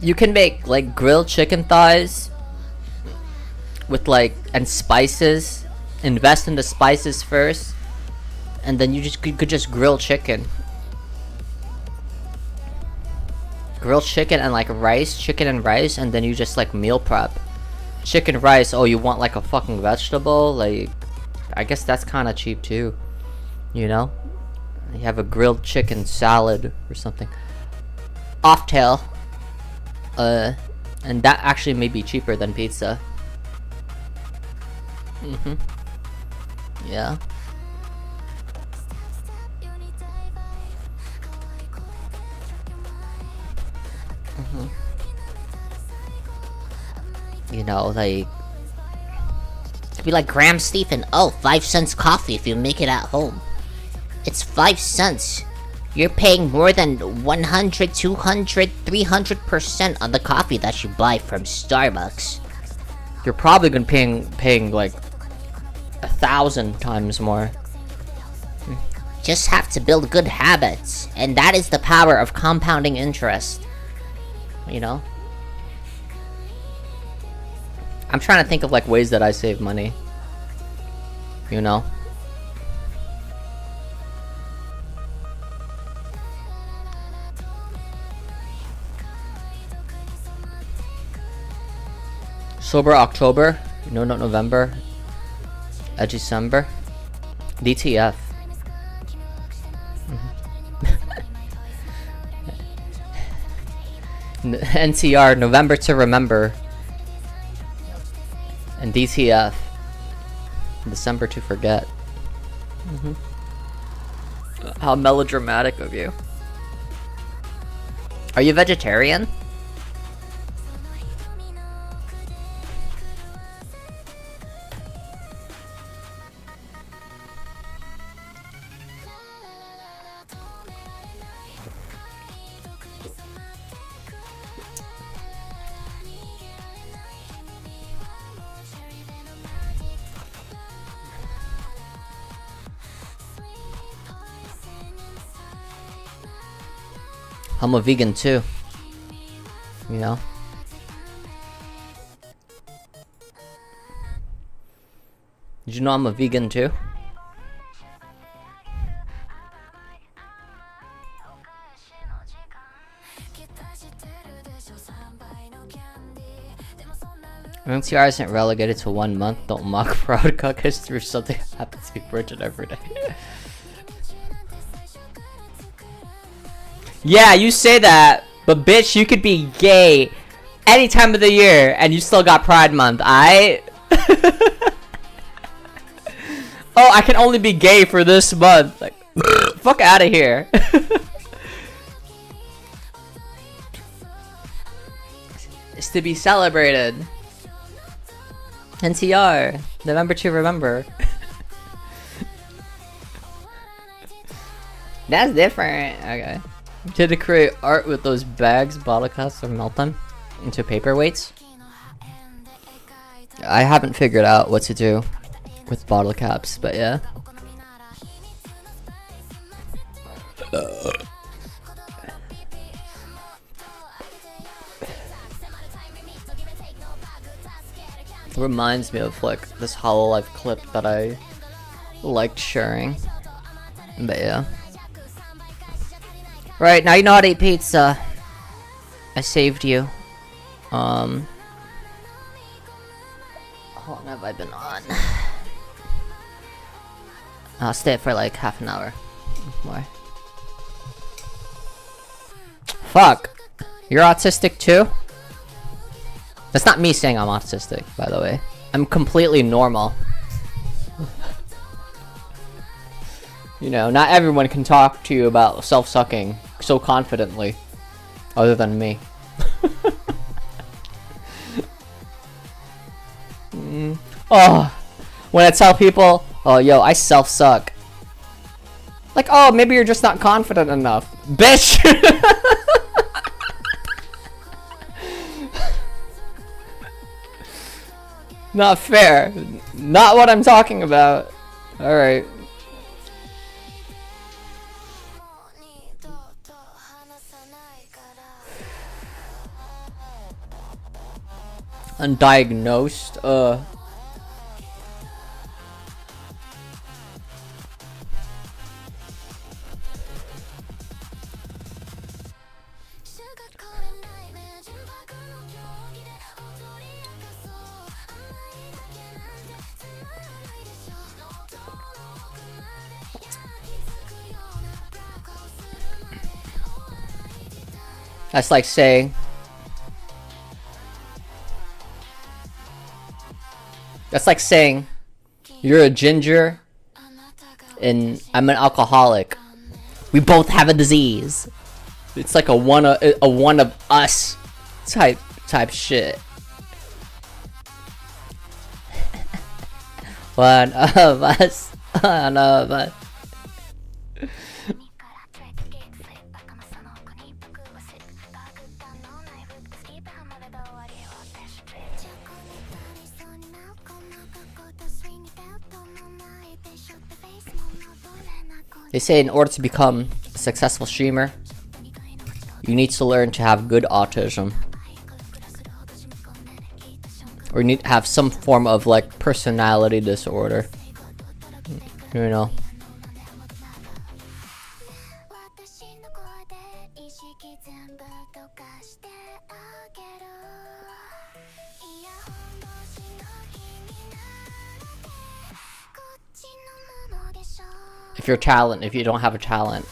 You can make like grilled chicken thighs with like and spices. Invest in the spices first, and then you could just grill chicken. Grilled chicken and like rice, chicken and rice, and then you just like meal prep. Chicken rice, oh you want like a fucking vegetable? Like, I guess that's kind of cheap too. You know? You have a grilled chicken salad or something. Off tail. And that actually may be cheaper than pizza. Yeah. You know, like, it'd be like Graham Stephen. Oh, 5 cents coffee if you make it at home. It's 5 cents. You're paying more than 100, 200, 300% on the coffee that you buy from Starbucks. You're probably gonna paying like 1,000 times more. Just have to build good habits, and that is the power of compounding interest. You know? I'm trying to think of like ways that I save money. You know? Sober October, No Nut November, December, DTF. NCR, November to Remember, and DTF, December to Forget. How melodramatic of you. Are you vegetarian? I'm a vegan too. You know? Did you know I'm a vegan too? NCR isn't relegated to 1 month. Don't mock proud cook history if something happens to be virgin every day. Yeah, you say that, but bitch, you could be gay any time of the year and you still got Pride Month, I oh, I can only be gay for this month. Like, fuck out of here. It's to be celebrated. NCR, November to Remember. That's different. Okay. Did to create art with those bags, bottle caps, or melt them into paperweights? I haven't figured out what to do with bottle caps, but yeah. Reminds me of like this Hololive clip that I liked sharing, but yeah. Right, now you know how to eat pizza. I saved you. How long have I been on? I'll stay for like half an hour more. Fuck. You're autistic too? That's not me saying I'm autistic, by the way. I'm completely normal. You know, not everyone can talk to you about self-sucking so confidently. Other than me. Oh, when I tell people, oh yo, I self-suck. Like, oh, maybe you're just not confident enough. Bitch! Not fair. Not what I'm talking about. Alright. Undiagnosed, That's like saying... That's like saying you're a ginger and I'm an alcoholic. We both have a disease. It's like a one of us type shit. One of us. One of us. They say in order to become a successful streamer, you need to learn to have good autism. Or you need to have some form of like personality disorder. You know. If you're talent, if you don't have a talent.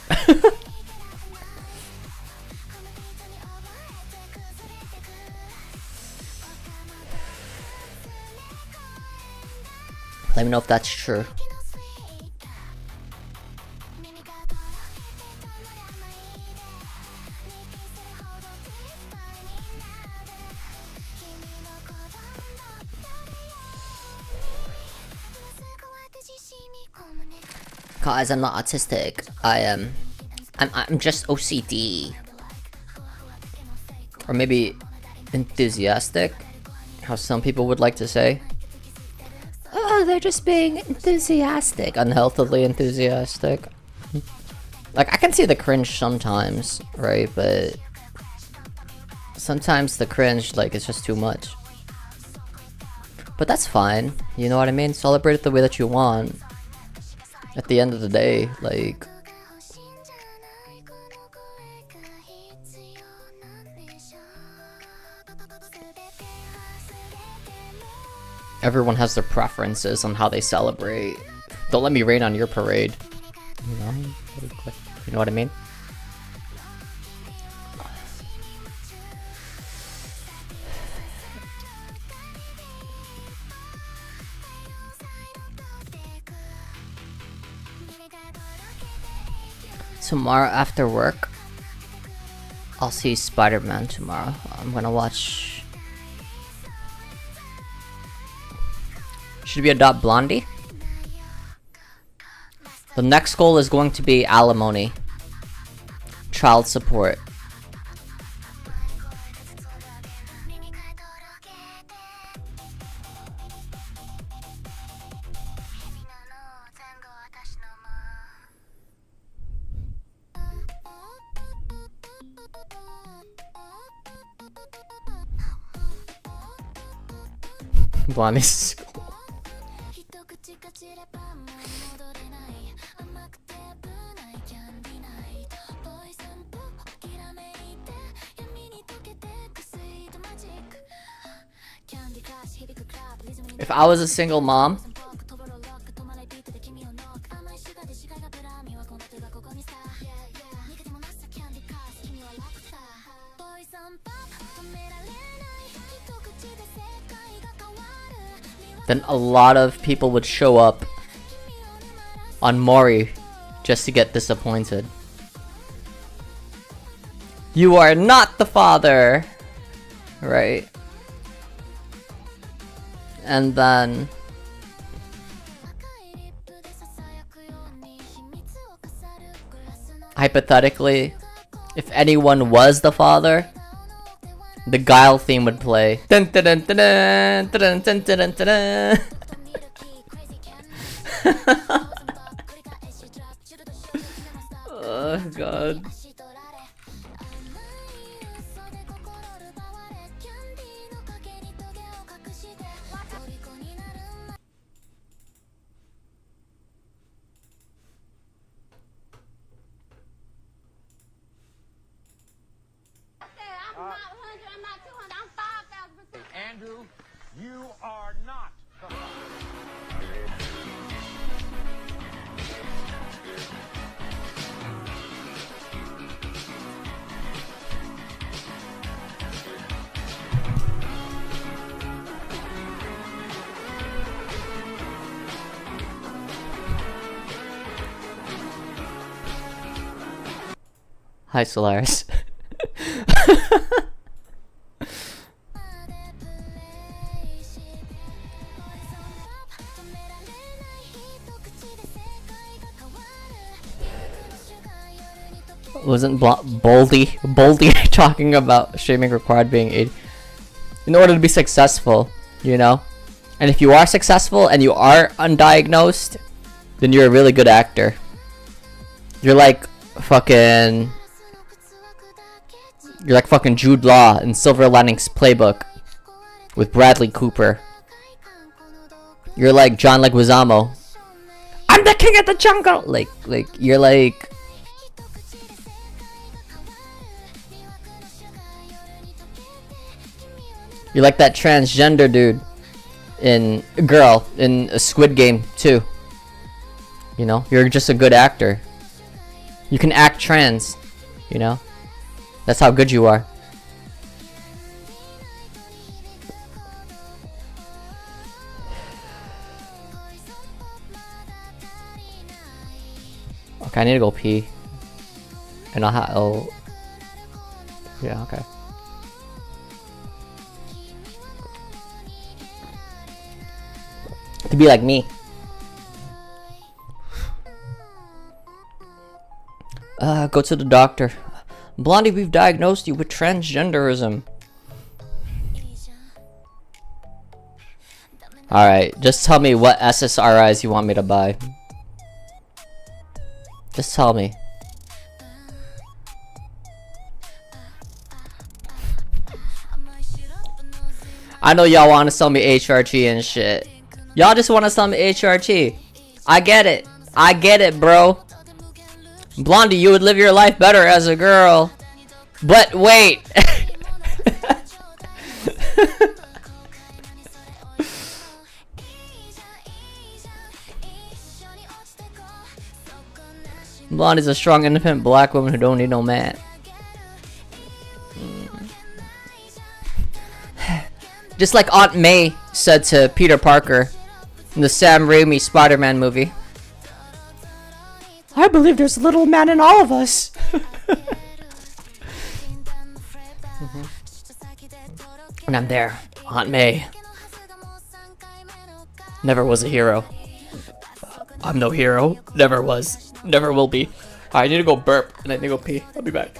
Let me know if that's true. Guys, I'm not autistic. I'm just OCD. Or maybe enthusiastic, how some people would like to say. Oh, they're just being enthusiastic, unhealthily enthusiastic. Like, I can see the cringe sometimes, right? But sometimes the cringe, like, it's just too much. But that's fine, you know what I mean? Celebrate it the way that you want. At the end of the day, like... Everyone has their preferences on how they celebrate. Don't let me rain on your parade. You know what I mean? Tomorrow after work, I'll see Spider-Man tomorrow. I'm gonna watch... Should we adopt Blondie? The next goal is going to be alimony. Child support. Blondie's cool. If I was a single mom, then a lot of people would show up on Mori just to get disappointed. You are not the father! Right? And then... hypothetically, if anyone was the father, the Guile theme would play. Dun, dun, dun, dun, dun, dun, dun, dun, dun, dun. Oh god. Andrew, you are not the Hi, Solaris. Wasn't Boldy talking about streaming required being 80 in order to be successful, you know? And if you are successful and you are undiagnosed, then you're a really good actor. You're like fucking Jude Law in Silver Linings Playbook with Bradley Cooper. You're like John Leguizamo. I'm the king of the jungle. Like you're like. You're like that transgender dude in a Squid Game too. You know, you're just a good actor. You can act trans, you know? That's how good you are. Okay, I need to go pee. And I'll yeah, okay. To be like me. Go to the doctor. Blondie, we've diagnosed you with transgenderism. Alright, just tell me what SSRIs you want me to buy. Just tell me. I know y'all want to sell me HRT and shit. Y'all just want to sell me HRT. I get it. I get it, bro. Blondie, you would live your life better as a girl. But wait. Blondie's a strong, independent black woman who don't need no man. Just like Aunt May said to Peter Parker in the Sam Raimi Spider-Man movie. I believe there's a little man in all of us. And I'm there, Aunt May. Never was a hero. I'm no hero. Never was. Never will be. I need to go burp and I need to go pee. I'll be back.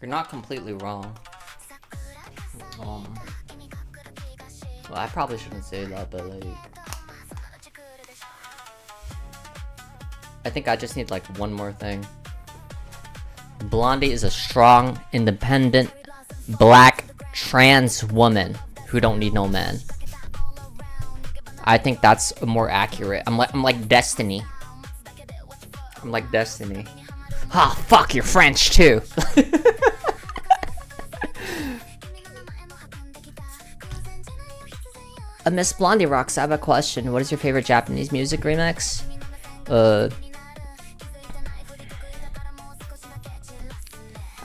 You're not completely wrong. Well, I probably shouldn't say that, but like, I think I just need like one more thing. Blondie is a strong, independent, black, trans woman who don't need no man. I think that's more accurate. I'm like Destiny. I'm like Destiny. Ah, fuck, you're French too. Miss Blondie Rocks, I have a question. What is your favorite Japanese music remix? I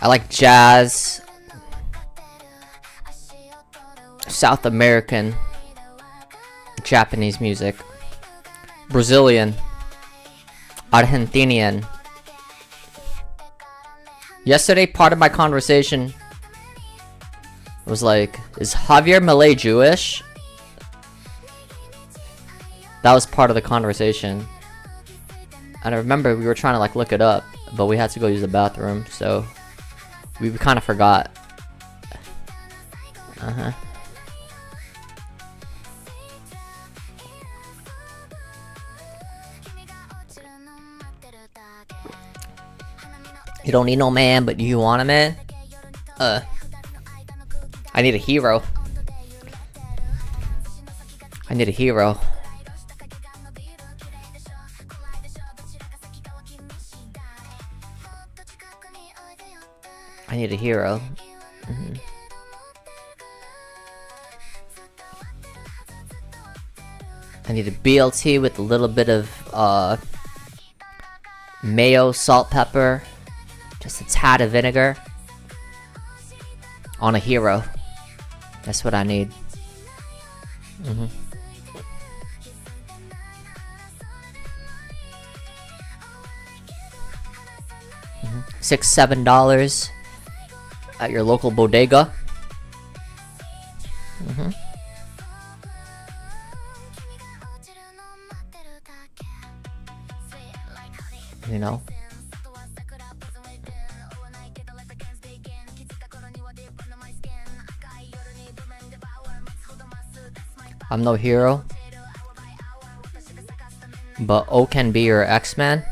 like jazz, South American, Japanese music, Brazilian, Argentinian. Yesterday, part of my conversation was like, is Javier Milei Jewish? That was part of the conversation. And I remember we were trying to like look it up, but we had to go use the bathroom, so we kind of forgot. You don't need no man, but you want a man? I need a hero. I need a hero. I need a hero. I need a BLT with a little bit of mayo, salt, pepper, just a tad of vinegar on a hero. That's what I need. $6-7 at your local bodega. You know, I'm no hero, but O can be your X-Man.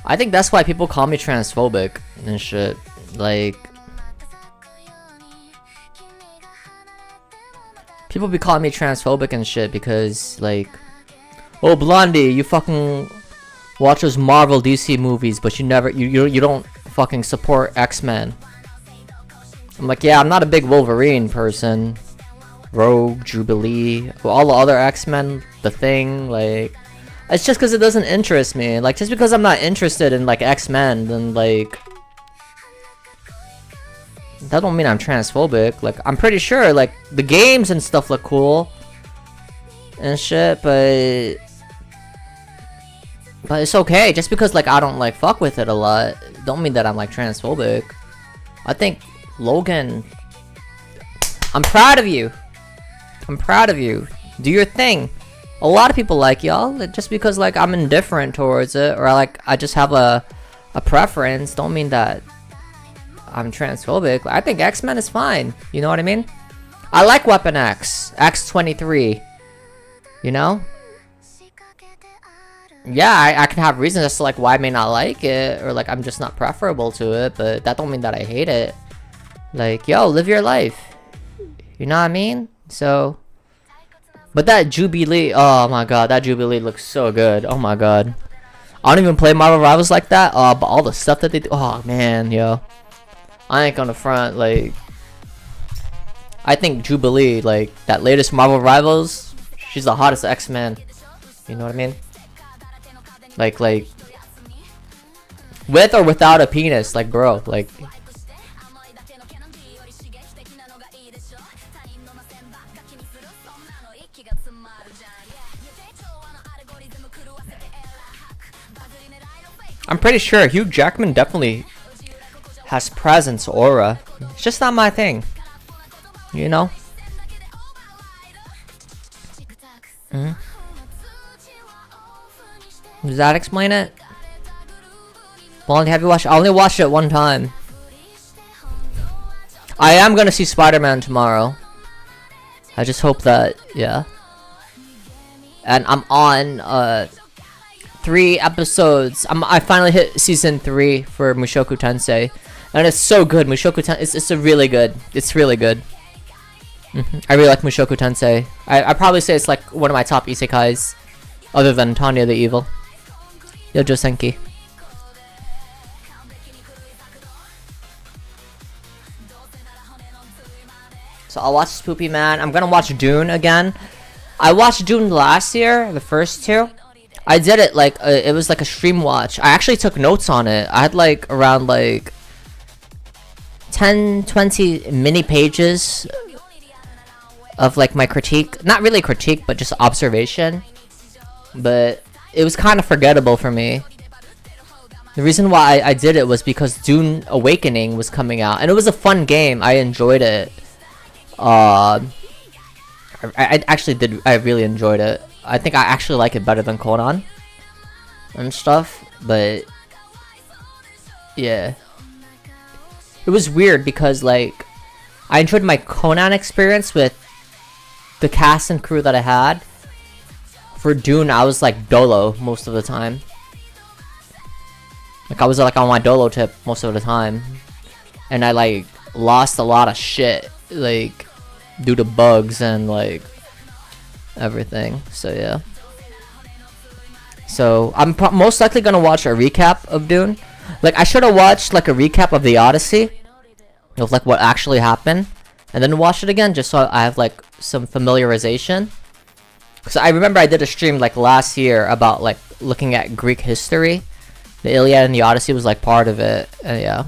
I think that's why people call me transphobic and shit. Like, people be calling me transphobic and shit because, like, oh, Blondie, you fucking watch those Marvel DC movies, but you don't fucking support X-Men. I'm like, yeah, I'm not a big Wolverine person. Rogue, Jubilee, all the other X-Men, The Thing, like, it's just because it doesn't interest me. Like, just because I'm not interested in, like, X-Men, then, like, that don't mean I'm transphobic. Like, I'm pretty sure, like, the games and stuff look cool and shit, but it's okay. Just because, like, I don't, like, fuck with it a lot, don't mean that I'm, like, transphobic. I think Logan, I'm proud of you. I'm proud of you. Do your thing. A lot of people like y'all. Just because, like, I'm indifferent towards it, or like I just have a preference, don't mean that I'm transphobic. I think X-Men is fine. You know what I mean? I like Weapon X, X-23. You know? yeah, I can have reasons as to like why I may not like it, or like I'm just not preferable to it, but that don't mean that I hate it. Like, yo, live your life. You know what I mean? So, but that Jubilee, oh my god, that Jubilee looks so good. Oh my god. I don't even play Marvel Rivals like that. But all the stuff that they do, oh man, yo. I ain't gonna front, like, I think Jubilee, like, that latest Marvel Rivals, she's the hottest X-Men. You know what I mean? Like, with or without a penis, like, bro, like. I'm pretty sure Hugh Jackman definitely has presence, aura. It's just not my thing. You know? Does that explain it? Blondie, have you watched? I only watched it one time. I am gonna see Spider-Man tomorrow. I just hope that, yeah. And I'm on 3 episodes. I finally hit season 3 for Mushoku Tensei, and it's so good. Mushoku Tensei, it's a really good. It's really good. I really like Mushoku Tensei. I probably say it's like one of my top isekais, other than Tanya the Evil. Yojo Senki. So I'll watch Spoopy Man. I'm gonna watch Dune again. I watched Dune last year, the first 2. I did it like it was like a stream watch. I actually took notes on it. I had like around like 10-20 mini pages of like my critique. Not really critique, but just observation. But it was kind of forgettable for me. The reason why I did it was because Dune Awakening was coming out, and it was a fun game. I enjoyed it. I actually did. I really enjoyed it. I think I actually like it better than Conan and stuff, but yeah, it was weird because like I enjoyed my Conan experience with the cast and crew that I had. For Dune, I was like dolo most of the time. Like I was like on my dolo tip most of the time, and I like lost a lot of shit like due to bugs and like everything. So yeah, so I'm most likely gonna watch a recap of Dune. Like I should have watched like a recap of the Odyssey of like what actually happened, and then watch it again just so I have like some familiarization. So I remember I did a stream like last year about like looking at Greek history. The Iliad and the Odyssey was like part of it, and yeah.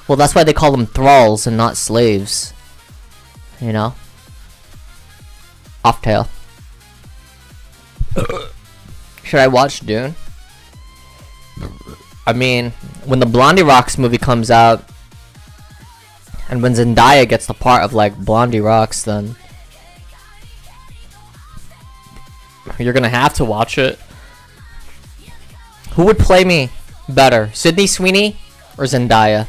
Well, that's why they call them thralls and not slaves. You know? Off tail. Should I watch Dune? I mean, when the Blondie Rocks movie comes out, and when Zendaya gets the part of like Blondie Rocks, then you're gonna have to watch it. Who would play me better, Sydney Sweeney or Zendaya?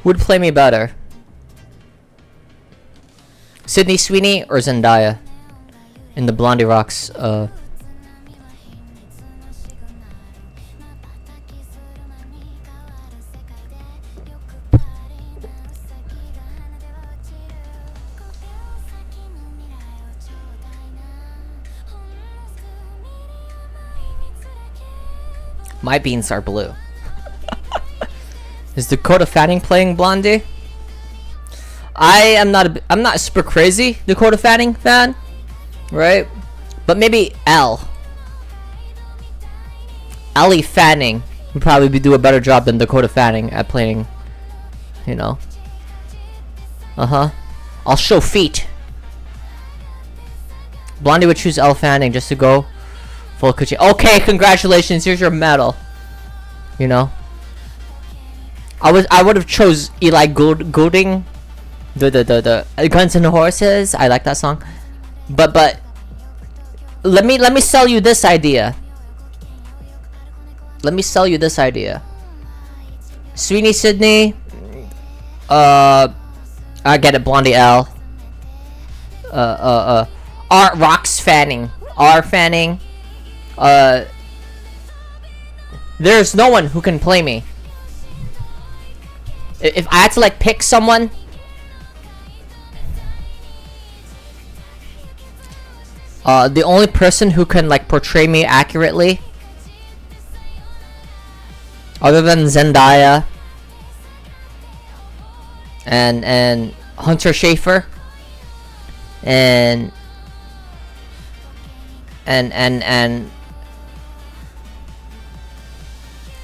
Would play me better, Sydney Sweeney or Zendaya in the Blondie Rocks My beans are blue. Is Dakota Fanning playing Blondie? I'm not super crazy Dakota Fanning fan, right? But maybe Ellie Fanning would probably do a better job than Dakota Fanning at playing, you know. I'll show feet. Blondie would choose Elle Fanning just to go full coochie. Okay, congratulations. Here's your medal. You know, I would have chose Eli Goulding, the Guns and Horses. I like that song, but let me sell you this idea. Let me sell you this idea. Sweeney Sydney. I get it. Blondie L. Rox Fanning. R Fanning. There's no one who can play me. If I had to like pick someone, the only person who can like portray me accurately, other than Zendaya and Hunter Schafer and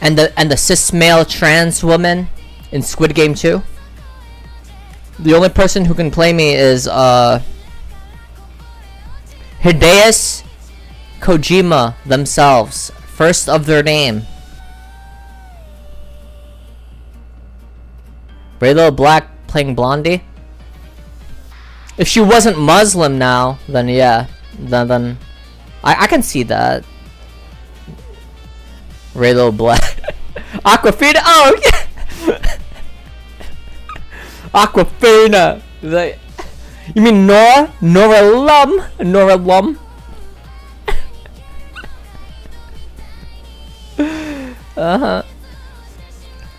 the cis male trans woman in Squid Game 2. The only person who can play me is Hideus Kojima themselves, first of their name. Raylo Black playing Blondie. If she wasn't Muslim now, then yeah, then I can see that. Raylo Black. Aquafina. Oh yeah. Aquafina. Like, you mean Nora? Nora Lum? Nora Lum?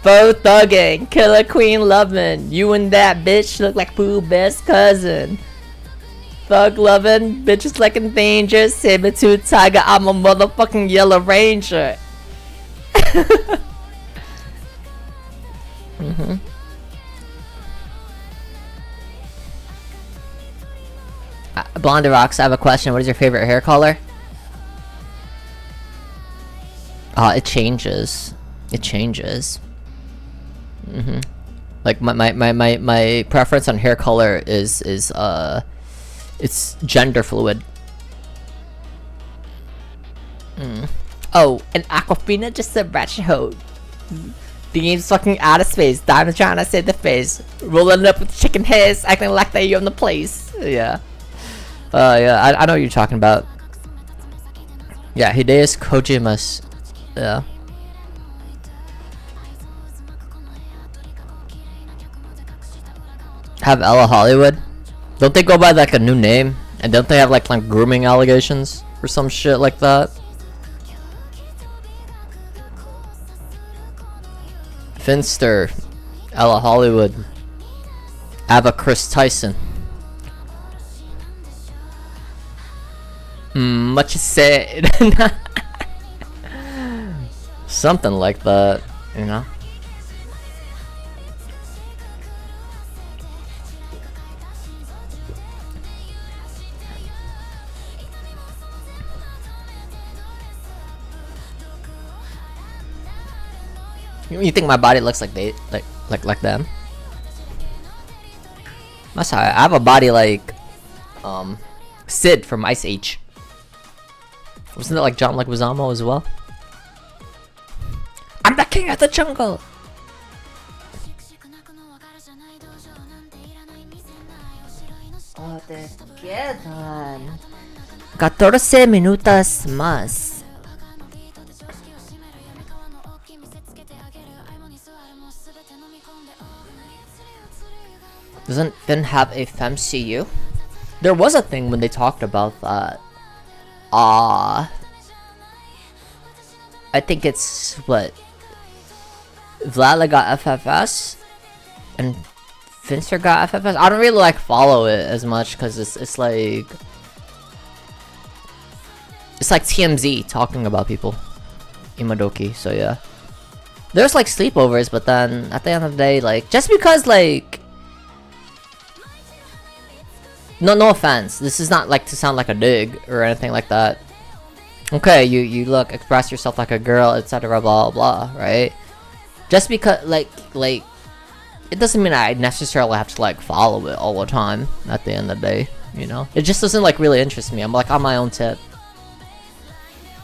Faux thugging, Killer Queen loving. You and that bitch look like Pooh best cousin. Thug loving, bitches like in danger. Saber-tooth tiger, I'm a motherfucking Yellow Ranger. Blondie Rocks, I have a question. What is your favorite hair color? It changes. It changes. Like my preference on hair color is it's gender fluid. Oh, and Aquafina just a ratchet hoe. The game's fucking out of space. Diamond trying to save the face. Rolling up with chicken heads, acting like they own the place. Yeah. Yeah, I know what you're talking about. Yeah, Hideus Kojima's. Yeah. Have Ella Hollywood? Don't they go by like a new name? And don't they have like grooming allegations or some shit like that? Finster, Ella Hollywood, Ava Chris Tyson. What you said? Something like that, you know. You think my body looks like they like them? That's how I have a body like Sid from Ice Age. Wasn't it like John Leguizamo as well? I'm the king of the jungle. Oh, te quedan 14 minutos más. Doesn't Finn have a FemCU? There was a thing when they talked about that. I think it's what Vlad got FFS and Finster got FFS. I don't really like follow it as much because it's like TMZ talking about people. Imadoki, so yeah. There's like sleepovers, but then at the end of the day, like just because like no offense, this is not like to sound like a dig or anything like that. Okay, you look, express yourself like a girl, etc. blah blah, right? Just because like it doesn't mean I necessarily have to like follow it all the time at the end of the day, you know? It just doesn't like really interest me. I'm like on my own tip.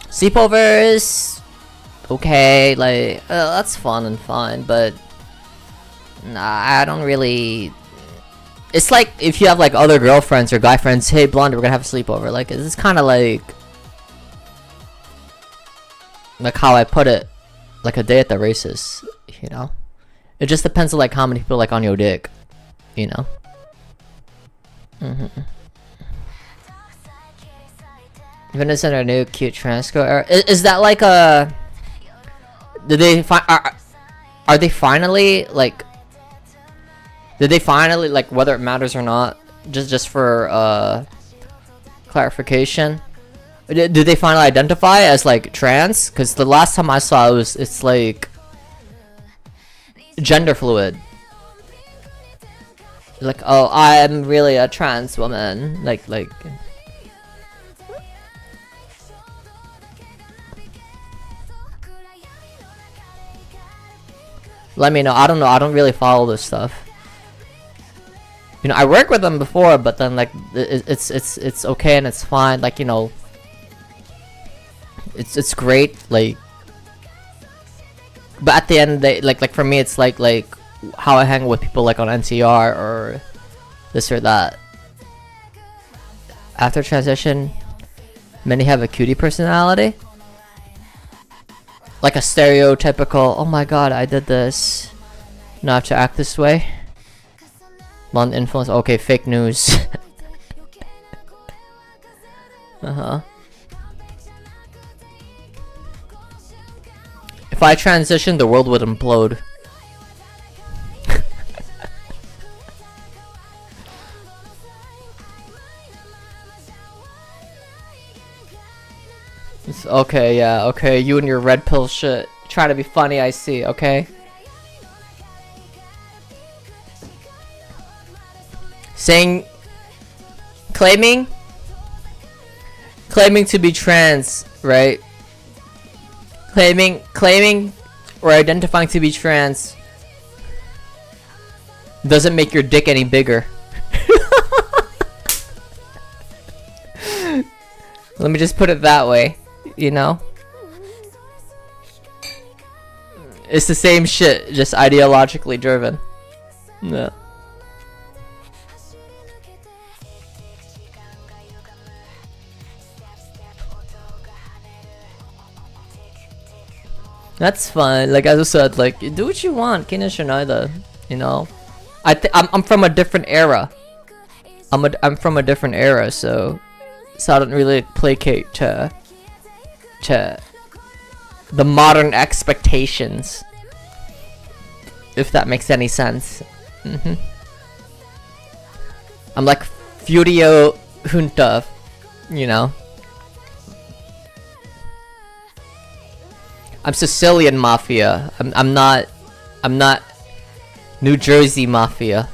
Sleepovers, okay, like that's fun and fine, but nah, I don't really. It's like if you have like other girlfriends or guy friends, hey Blondie, we're gonna have a sleepover. Like it's kind of like how I put it, like a day at the races, you know. It just depends on like how many people like on your dick, you know. Venice and a new cute transco era. Is that like a? Did they are they finally like? Did they finally like whether it matters or not? Just for clarification. Did they finally identify as like trans? Because the last time I saw it it's like gender fluid. Like, oh, I'm really a trans woman. Like. Let me know. I don't know. I don't really follow this stuff. You know, I worked with them before, but then like it's okay and it's fine. Like, you know, it's great. Like, but at the end, they like for me, it's like how I hang with people like on NCR or this or that. After transition, many have a cutie personality. Like a stereotypical, oh my god, I did this. Now I have to act this way. Blonde influence, okay, fake news. If I transitioned, the world would implode. Okay, yeah, okay, you and your red pill shit. Trying to be funny, I see, okay? Claiming to be trans, right? Claiming or identifying to be trans doesn't make your dick any bigger. Let me just put it that way, you know? It's the same shit, just ideologically driven. Yeah. That's fine. Like as I said, like do what you want, Kina Shinaida. You know, I'm from a different era. I'm from a different era, so I don't really placate to the modern expectations. If that makes any sense. I'm like Furio Junta, you know. I'm Sicilian Mafia. I'm not New Jersey Mafia.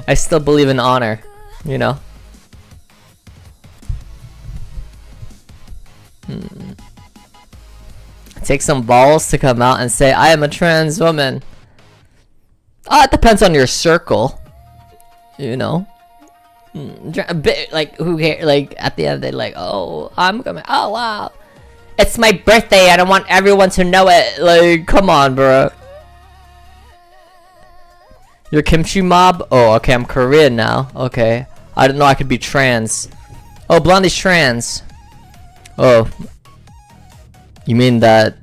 I still believe in honor, you know. It takes some balls to come out and say I am a trans woman. It depends on your circle, you know. A bit like who cares? Like at the end they like, oh, I'm coming. Oh wow, it's my birthday. I don't want everyone to know it. Like, come on, bro. You're kimchi mob? Oh, okay. I'm Korean now. Okay, I didn't know I could be trans. Oh, Blondie's trans. Oh, you mean that?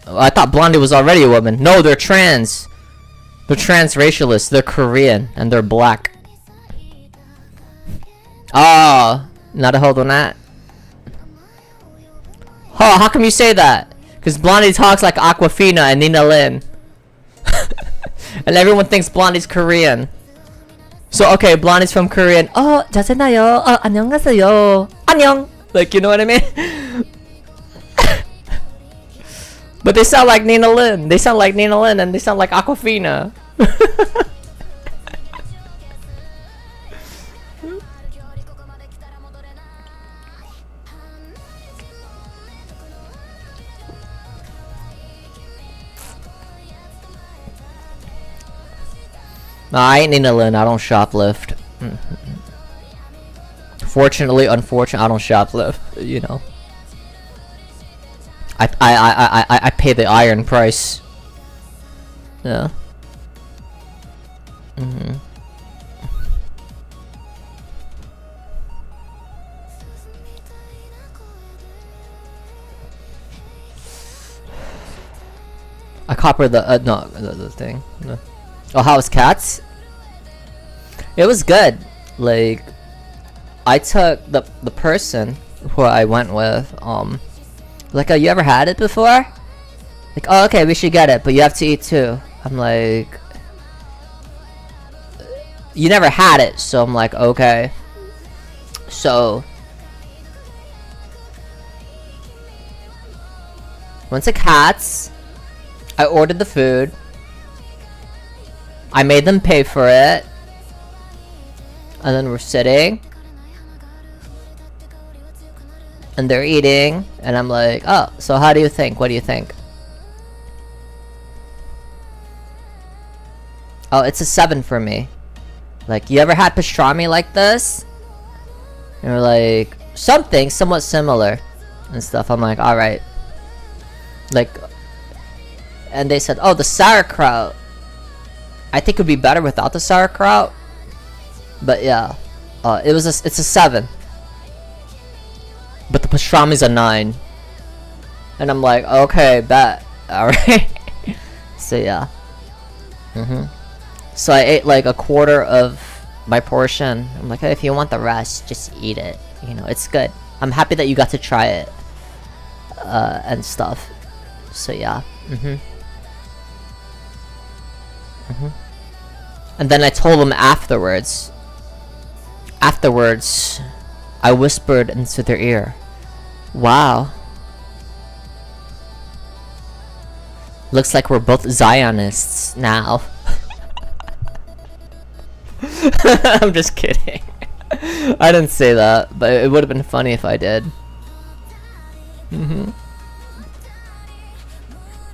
Oh, I thought Blondie was already a woman. No, they're trans. They're trans-racialists. They're Korean and they're black. Oh, not a hold on that. Oh, how come you say that? Because Blondie talks like Aquafina and Nina Lin. And everyone thinks Blondie's Korean. So, okay, Blondie's from Korean. Oh, 자세나요. 안녕하세요. 안녕. Like, you know what I mean? But they sound like Nina Lin. They sound like Nina Lin and they sound like Aquafina. No, I ain't need a lin. I don't shoplift. Fortunately, unfortunately, I don't shoplift. You know. I pay the iron price. Yeah. I copper the no the thing. No. Oh, how was cats? It was good. Like, I took the person who I went with. Like, oh, you ever had it before? Like, oh, okay, we should get it, but you have to eat too. I'm like, you never had it, so I'm like, okay. So went to Cats. I ordered the food. I made them pay for it. And then we're sitting. And they're eating. And I'm like, oh, so how do you think? What do you think? Oh, it's a 7 for me. Like, you ever had pastrami like this? And we're like, something somewhat similar. And stuff. I'm like, alright. Like, and they said, oh, the sauerkraut. I think it would be better without the sauerkraut. But yeah. It's a 7. But the pastrami's a 9. And I'm like, okay, bet. Alright. So yeah. So I ate like a quarter of my portion. I'm like, hey, if you want the rest, just eat it. You know, it's good. I'm happy that you got to try it. And stuff. So yeah. And then I told them afterwards. I whispered into their ear, wow. Looks like we're both Zionists now. I'm just kidding. I didn't say that, but it would have been funny if I did.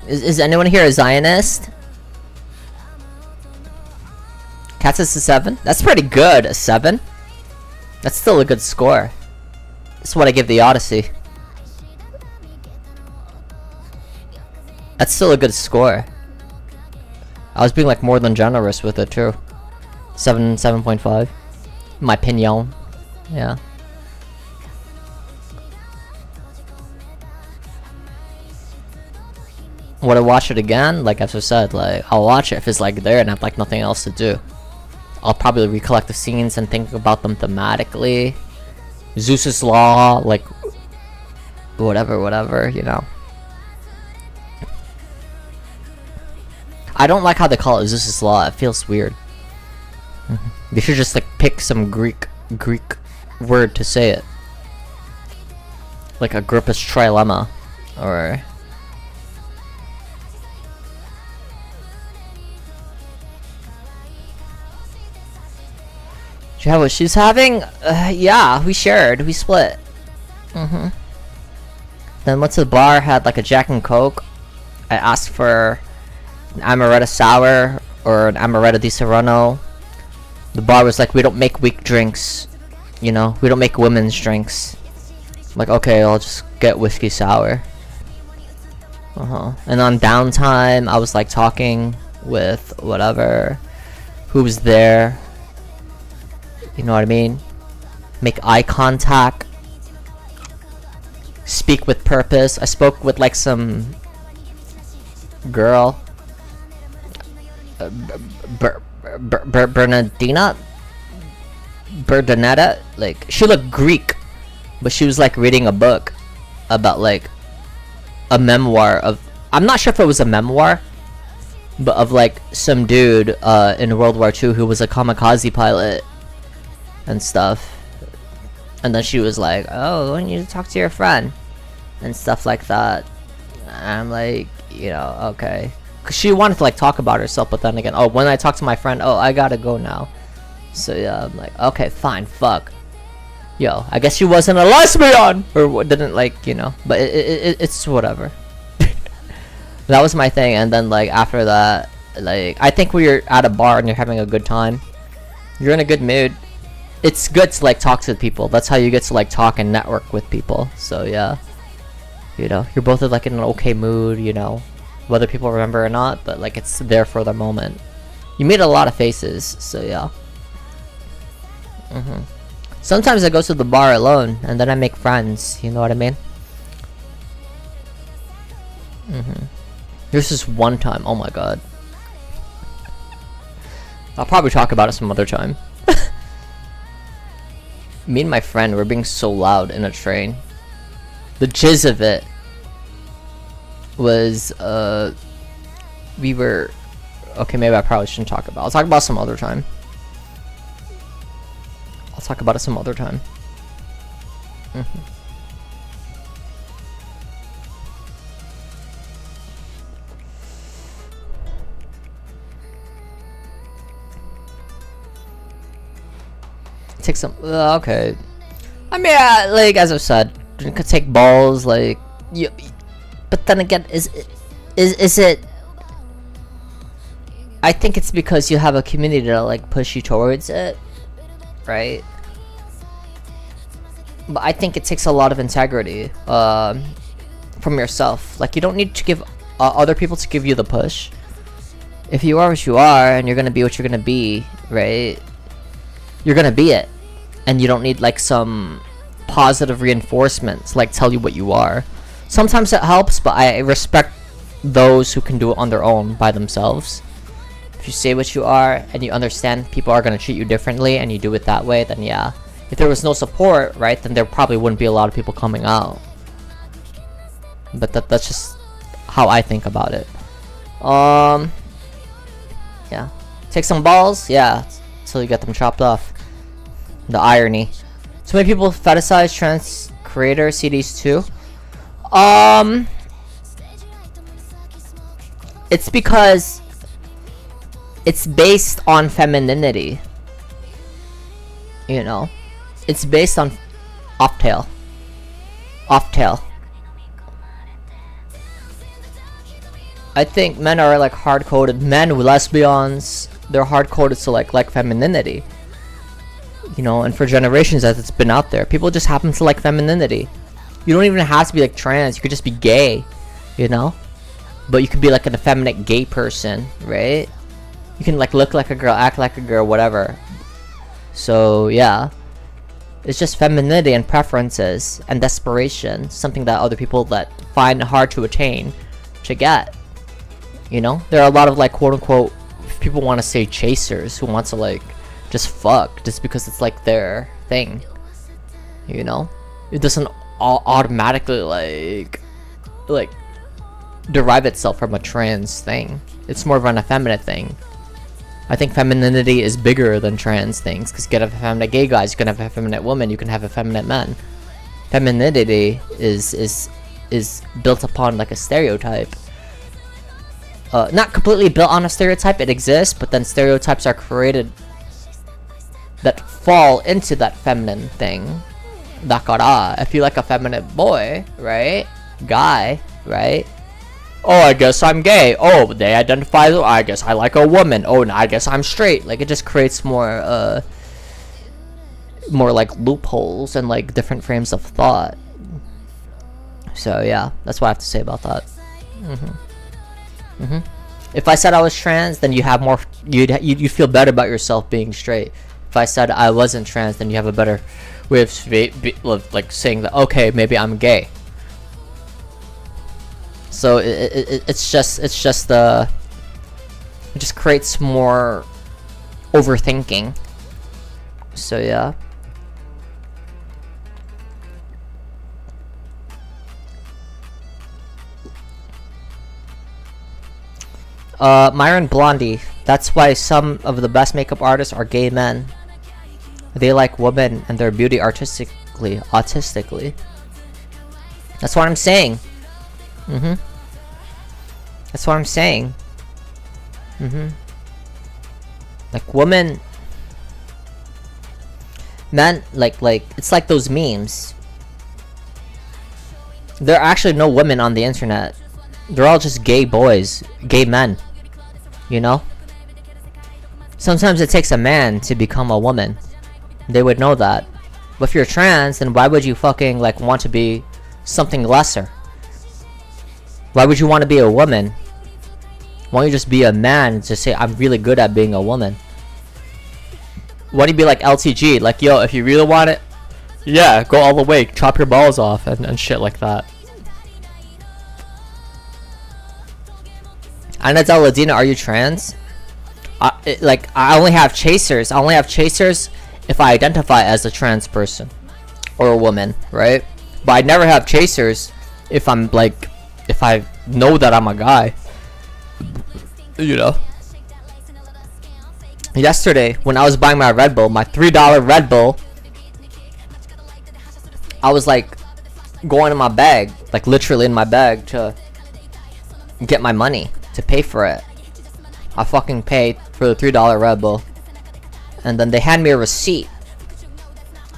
Is anyone here a Zionist? Cats is a 7? That's pretty good, a 7? That's still a good score. That's what I give the Odyssey. That's still a good score. I was being like more than generous with it too. 7.5. My opinion. Yeah. Would I watch it again? Like as I said, like I'll watch it if it's like there and I have like nothing else to do. I'll probably recollect the scenes and think about them thematically. Zeus's Law, like whatever, you know. I don't like how they call it Zeus's Law. It feels weird. They should just like pick some Greek word to say it. Like Agrippa's trilemma, or do you have what she's having? Yeah, we shared. We split. Then went to the bar, had like a Jack and Coke. I asked for an amaretto sour or an amaretto di Serrano. The bar was like, we don't make weak drinks. You know, we don't make women's drinks. I'm like, okay, I'll just get whiskey sour. And on downtime, I was like talking with whatever, who was there. You know what I mean? Make eye contact. Speak with purpose. I spoke with like some girl. Bernadetta. Like, she looked Greek. But she was like reading a book about like a memoir of, I'm not sure if it was a memoir, but of like some dude in World War II who was a kamikaze pilot and stuff. And then she was like, oh, why don't you talk to your friend and stuff like that. And I'm like, you know, okay, because she wanted to like talk about herself, but then again, oh, when I talk to my friend, oh, I gotta go now. So yeah, I'm like, okay, fine, fuck. Yo, I guess she wasn't a lesbian or didn't like, you know, but it's whatever. That was my thing. And then like after that, Like, I think when you're at a bar and you're having a good time, you're in a good mood, it's good to like talk to people. That's how you get to like talk and network with people. So yeah, you know, you're both like in an okay mood, you know, whether people remember or not, but like it's there for the moment. You meet a lot of faces, so yeah. Sometimes I go to the bar alone and then I make friends, you know what I mean? There's this one time, oh my god, I'll probably talk about it some other time. Me and my friend were being so loud in a train. The jizz of it was, we were, okay, maybe I probably shouldn't talk about it. I'll talk about it some other time. I'll talk about it some other time. Take some, okay. I mean, like, as I've said, you could take balls, like, you, but then again, is it, I think it's because you have a community to, like, push you towards it, right? But I think it takes a lot of integrity, from yourself. Like, you don't need to give, other people to give you the push. If you are what you are, and you're gonna be what you're gonna be, right? You're gonna be it, and you don't need like some positive reinforcements like tell you what you are. Sometimes it helps, but I respect those who can do it on their own by themselves. If you say what you are and you understand people are gonna treat you differently and you do it that way, then yeah. If there was no support, right, then there probably wouldn't be a lot of people coming out. But that's just how I think about it. Yeah, take some balls, yeah, till you get them chopped off. The irony. So many people fetishize trans creator CDs too. It's because it's based on femininity. You know, it's based on off-tail. I think men are like hard-coded. Men with lesbians, they're hard-coded to like femininity. You know, and for generations as it's been out there, people just happen to like femininity. You don't even have to be like trans, you could just be gay, you know? But you could be like an effeminate gay person, right? You can like look like a girl, act like a girl, whatever. So yeah, it's just femininity and preferences and desperation, something that other people that find hard to attain to get. You know, there are a lot of like quote unquote, if people want to say chasers, who want to like just fuck just because it's like their thing, you know? It doesn't automatically like derive itself from a trans thing. It's more of an effeminate thing. I think femininity is bigger than trans things, because you can have effeminate gay guys, you can have effeminate women, you can have effeminate men. Femininity is built upon like a stereotype. Not completely built on a stereotype, it exists, but then stereotypes are created that fall into that feminine thing. Dakara, if you like a feminine boy, right? Guy, right? Oh, I guess I'm gay. Oh, they identify as, I guess I like a woman. Oh, no, I guess I'm straight. Like, it just creates more like loopholes and like different frames of thought. So yeah, that's what I have to say about that. If I said I was trans, then you have more, you feel better about yourself being straight. If I said I wasn't trans, then you have a better way of like saying that, okay, maybe I'm gay. So it just creates more overthinking. So yeah. Myron Blondie. That's why some of the best makeup artists are gay men. They like women and their beauty autistically. That's what I'm saying. That's what I'm saying. Like women, men, like it's like those memes. There are actually no women on the internet. They're all just gay boys, gay men. You know? Sometimes it takes a man to become a woman. They would know that. But if you're trans, then why would you fucking like want to be something lesser? Why would you want to be a woman? Why don't you just be a man and just say, I'm really good at being a woman? Why don't you be like LTG? Like, yo, if you really want it, yeah, go all the way, chop your balls off and shit like that. Anadel Ladina, are you trans? I only have chasers. I only have chasers if I identify as a trans person or a woman, right? But I never have chasers if I'm like, if I know that I'm a guy, you know. Yesterday, when I was buying my Red Bull, my $3 Red Bull, I was like going in my bag, like literally in my bag to get my money to pay for it. I fucking paid for the $3 Red Bull, and then they hand me a receipt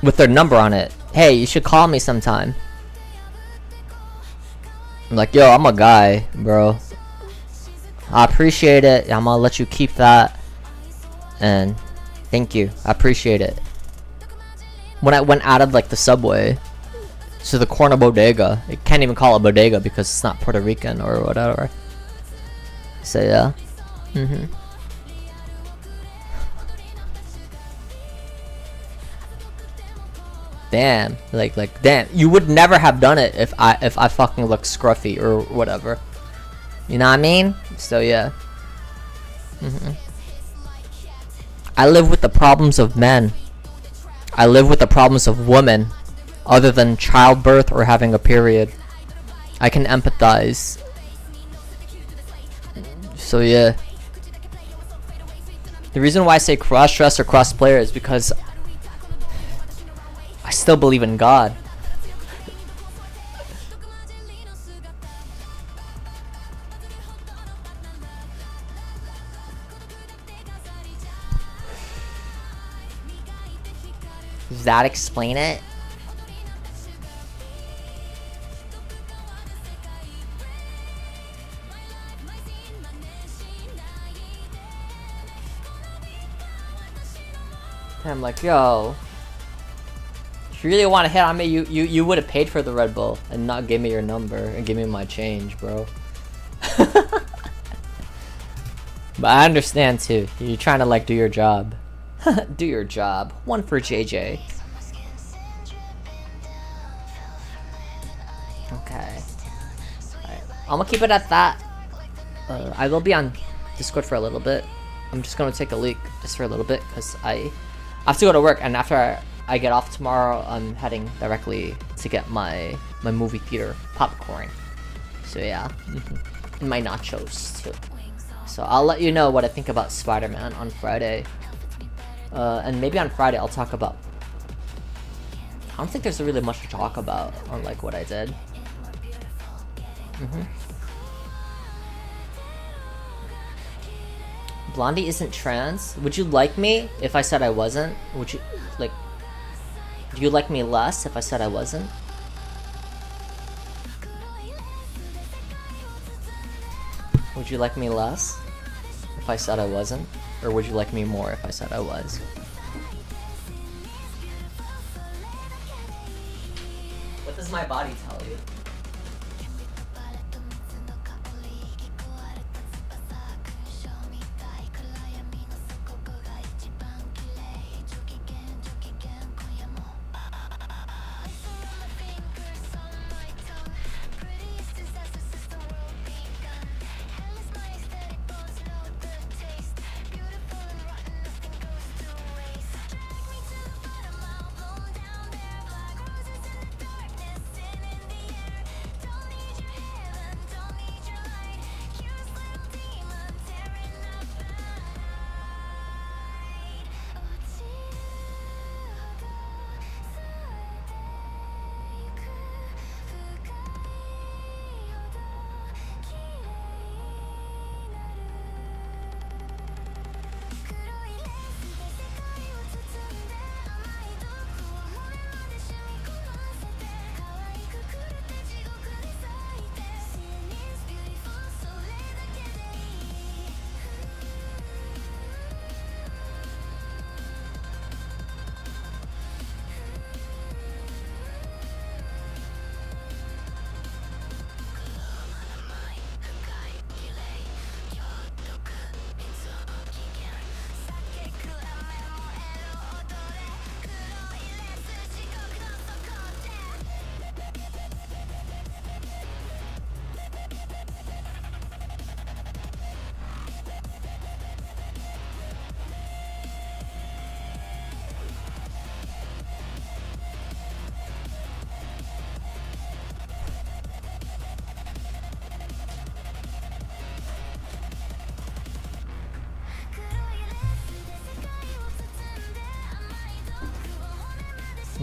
with their number on it. Hey, you should call me sometime. I'm like, yo, I'm a guy, bro. I appreciate it. I'm gonna let you keep that, and thank you. I appreciate it. When I went out of like the subway to the corner bodega, you can't even call it bodega because it's not Puerto Rican or whatever. So yeah. Damn, like damn, you would never have done it if I fucking look scruffy or whatever. You know what I mean? So yeah. I live with the problems of men. I live with the problems of women, other than childbirth or having a period. I can empathize. So yeah. The reason why I say cross-dress or cross-player is because I still believe in God. Does that explain it? I'm like, yo, if you really want to hit on me, you would have paid for the Red Bull and not give me your number and give me my change, bro. But I understand too. You're trying to like do your job. Do your job. One for JJ. Okay. Alright. I'm gonna keep it at that. I will be on Discord for a little bit. I'm just gonna take a leak just for a little bit because I have to go to work, and after I get off tomorrow, I'm heading directly to get my movie theater popcorn. So yeah, and my nachos too. So I'll let you know what I think about Spider-Man on Friday. And maybe on Friday I'll talk about... I don't think there's really much to talk about on like what I did. Blondie isn't trans. Would you like me if I said I wasn't? Would you like... Do you like me less if I said I wasn't? Would you like me less if I said I wasn't? Or would you like me more if I said I was? What does my body tell you?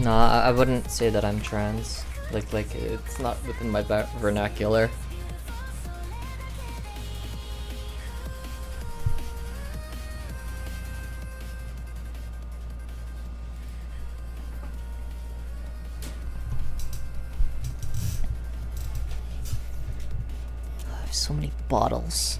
Nah, I wouldn't say that I'm trans. Like it's not within my vernacular. I have so many bottles.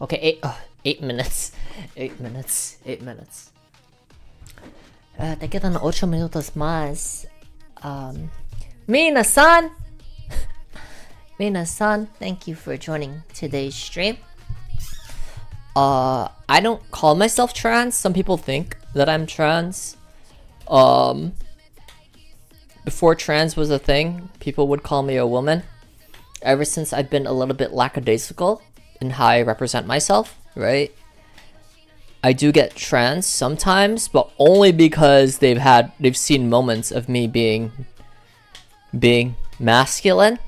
Okay, 8 minutes. 8 minutes. 8 minutes. Te quedan 8 minutos más. Mina-san! Mina-san, thank you for joining today's stream. I don't call myself trans. Some people think that I'm trans. Before trans was a thing, people would call me a woman. Ever since I've been a little bit lackadaisical in how I represent myself, right? I do get trans sometimes, but only because they've seen moments of me being masculine.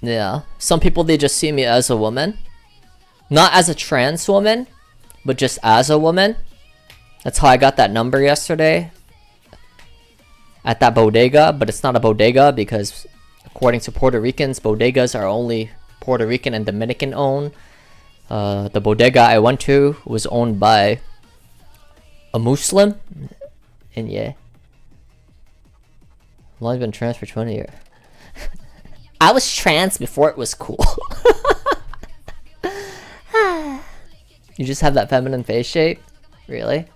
Yeah, some people, they just see me as a woman, not as a trans woman, but just as a woman. That's how I got that number yesterday at that bodega, but it's not a bodega because according to Puerto Ricans, bodegas are only Puerto Rican and Dominican owned. The bodega I went to was owned by a Muslim, and yeah, I've only been trans for 20 years. I was trans before it was cool. You just have that feminine face shape? Really?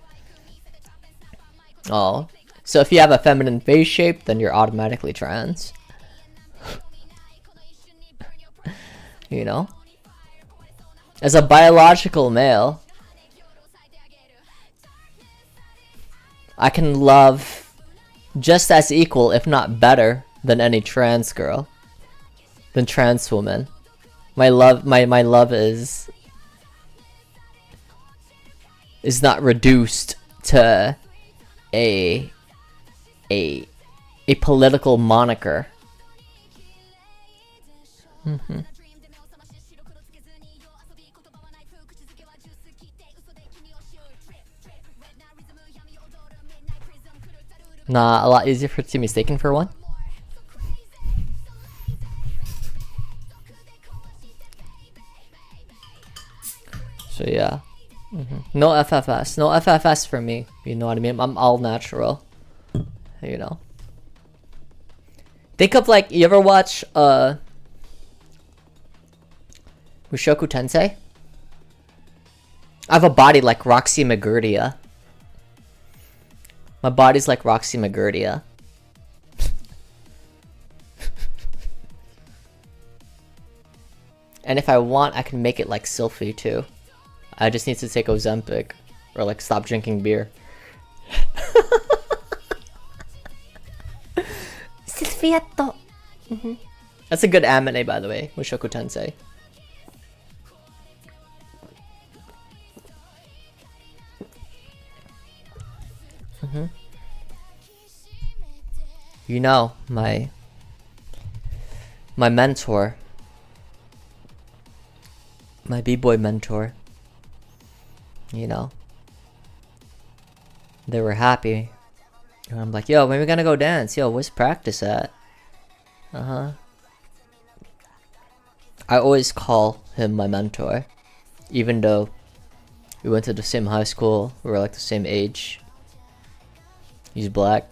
Oh, so if you have a feminine face shape, then you're automatically trans. You know? As a biological male, I can love just as equal, if not better, than any trans girl, than trans woman. My love is not reduced to a political moniker. Nah, a lot easier to be mistaken for one. So yeah. No FFS. No FFS for me. You know what I mean? I'm all natural. You know. Think of, like, you ever watch Mushoku Tensei? I have a body like Roxy McGurdia. My body's like Roxy McGurdia. And if I want, I can make it like Sylphie too. I just need to take Ozempic or like stop drinking beer. Sylphietto. That's a good anime, by the way, Mushoku Tensei. You know, my mentor, my b-boy mentor, you know, they were happy. And I'm like, yo, when are we gonna go dance? Yo, where's practice at? I always call him my mentor, even though we went to the same high school, we were like the same age. He's black.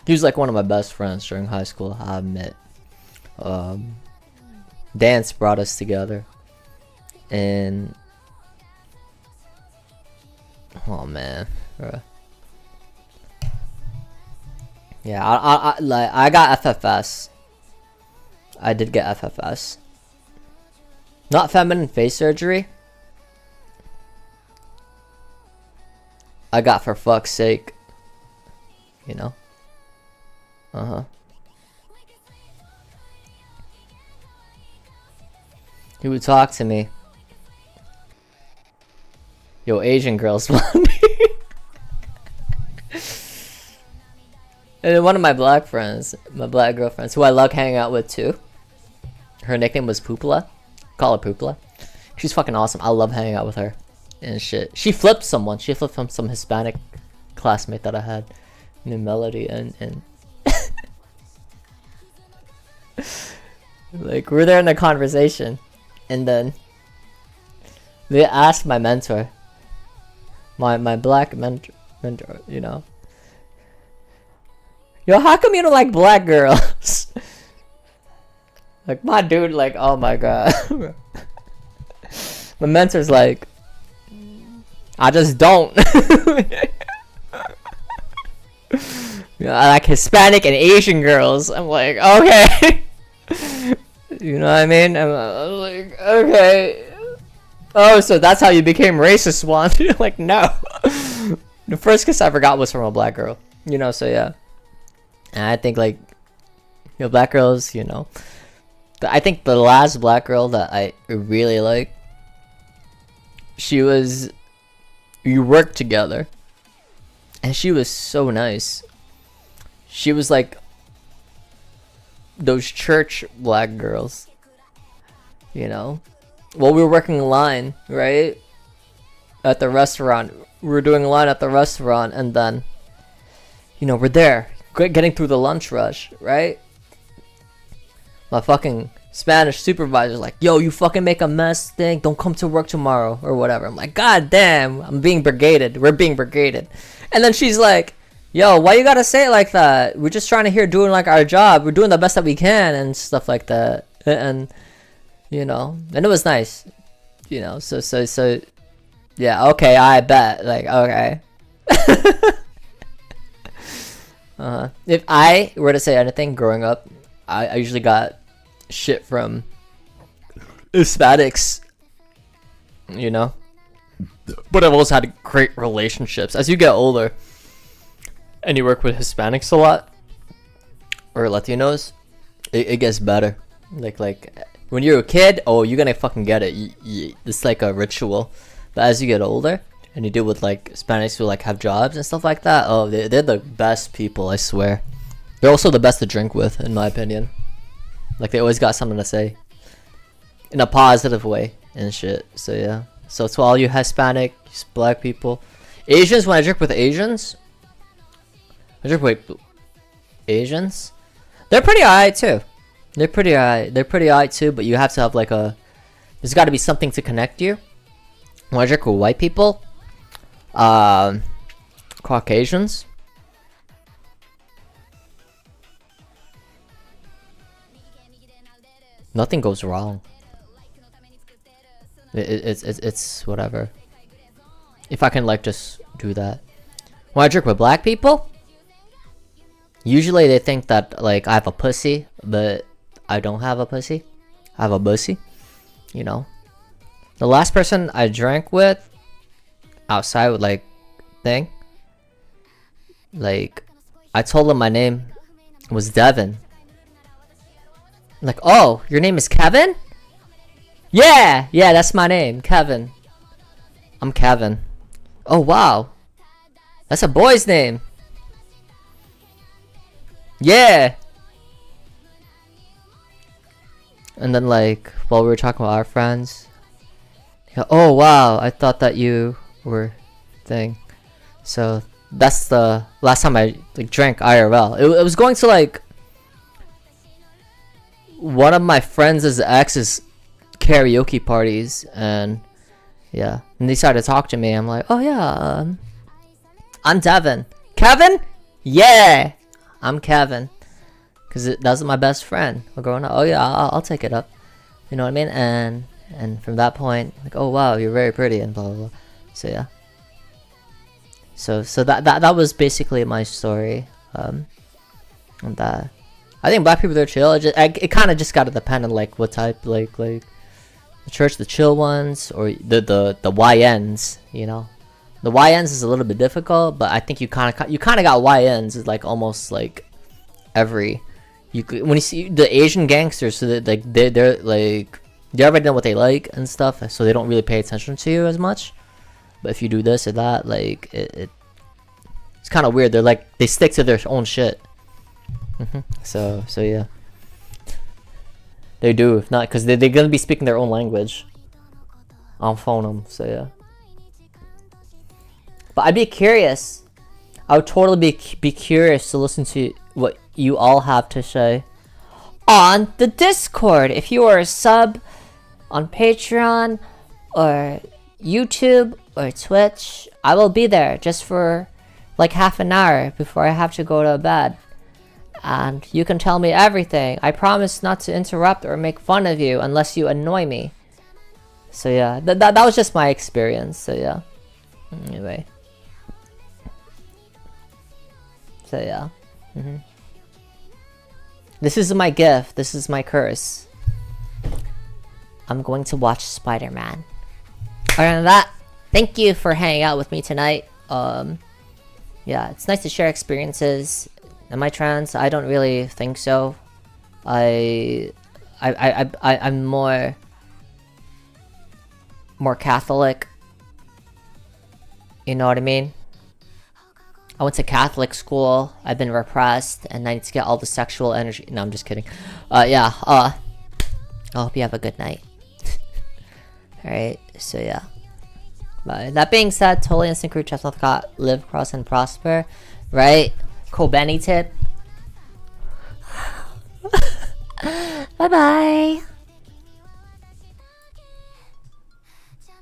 He was like one of my best friends during high school, I admit. Dance brought us together. And oh man, bro. Yeah, I got FFS. I did get FFS. Not feminine face surgery. I got for fuck's sake. You know? He would talk to me. Yo, Asian girls want me. And then one of my black friends, my black girlfriends, who I love hanging out with too. Her nickname was Poopla. Call her Poopla. She's fucking awesome. I love hanging out with her and shit. She flipped someone. She flipped from some Hispanic classmate that I had named Melody, and like we're there in the conversation, and then they asked my mentor, my black mentor, you know, yo, how come you don't like black girls? Like my dude, like, oh my god. My mentor's like, I just don't. You know, I like Hispanic and Asian girls. I'm like, okay. You know what I mean? I'm like, okay. Oh, so that's how you became racist, Swan. You're like, no. The first kiss I ever got was from a black girl. You know, so yeah. And I think, like, you know, black girls, you know. I think the last black girl that I really liked, we worked together. And she was so nice. She was like those church black girls. You know? Well, we were working in line, right? At the restaurant. We were doing a line at the restaurant, and then, you know, we're there. Getting through the lunch rush, right? My fucking Spanish supervisor's like, yo, you fucking make a mess thing, don't come to work tomorrow, or whatever. I'm like, god damn, I'm being brigaded. We're being brigaded. And then she's like, yo, why you gotta say it like that? We're just trying to hear doing like our job. We're doing the best that we can and stuff like that. And you know, and it was nice. You know, so yeah, okay, I bet. Like, okay. If I were to say anything growing up, I usually got shit from Hispanics, you know, but I've also had great relationships. As you get older and you work with Hispanics a lot, or Latinos, it gets better. Like when you're a kid, oh, you're gonna fucking get it. It's like a ritual. But as you get older and you deal with like Hispanics who like have jobs and stuff like that, oh, they're the best people, I swear. They're also the best to drink with, in my opinion. Like, they always got something to say in a positive way and shit. So yeah, so to all you Hispanic, black people, Asians, when I drink with Asians, they're pretty alright too. They're pretty alright too, but you have to have like there's got to be something to connect you. When I drink with white people, Caucasians, nothing goes wrong. It's whatever. If I can like just do that. When I drink with black people, usually they think that like I have a pussy, but I don't have a pussy. I have a bussy, you know. The last person I drank with outside with like thing, like I told him my name was Devin. Like, oh, your name is Kevin? Yeah, that's my name, Kevin. I'm Kevin. Oh wow, that's a boy's name. Yeah. And then like while we were talking about our friends, oh wow, I thought that you were thing. So that's the last time I like drank IRL. It was going to like one of my friends' ex's karaoke parties, and yeah, and they started to talk to me. I'm like, oh yeah, I'm Devin. Kevin? Yeah, I'm Kevin. Cause that was my best friend growing up. Oh yeah, I'll take it up. You know what I mean? And from that point, like, oh wow, you're very pretty and blah blah blah. So yeah. So that was basically my story. And that I think black people, they're chill. It kind of just gotta depend on like what type, like the church, the chill ones, or the YNs, you know, The YNs is a little bit difficult, but I think you kind of got YNs like almost like every. When you see the Asian gangsters, so that like they're like they already know what they like and stuff, so they don't really pay attention to you as much. But if you do this or that, like it's kind of weird. They're like they stick to their own shit. So yeah, they do. If not, because they're gonna be speaking their own language on phoneme. So yeah. But I'd be curious. I would totally be curious to listen to what you all have to say on the Discord. If you are a sub on Patreon or YouTube or Twitch, I will be there just for like half an hour before I have to go to bed. And you can tell me everything. I promise not to interrupt or make fun of you unless you annoy me. So yeah, that was just my experience. So yeah. Anyway. So yeah. This is my gift. This is my curse. I'm going to watch Spider-Man. Other than that, thank you for hanging out with me tonight. Yeah, it's nice to share experiences. Am I trans? I don't really think so. I'm more Catholic. You know what I mean? I went to Catholic school. I've been repressed, and I need to get all the sexual energy. No, I'm just kidding. Yeah. I hope you have a good night. All right. So yeah. But that being said, totally instant crew chestnut got live, cross, and prosper. Right? Kobeni tip. Bye bye.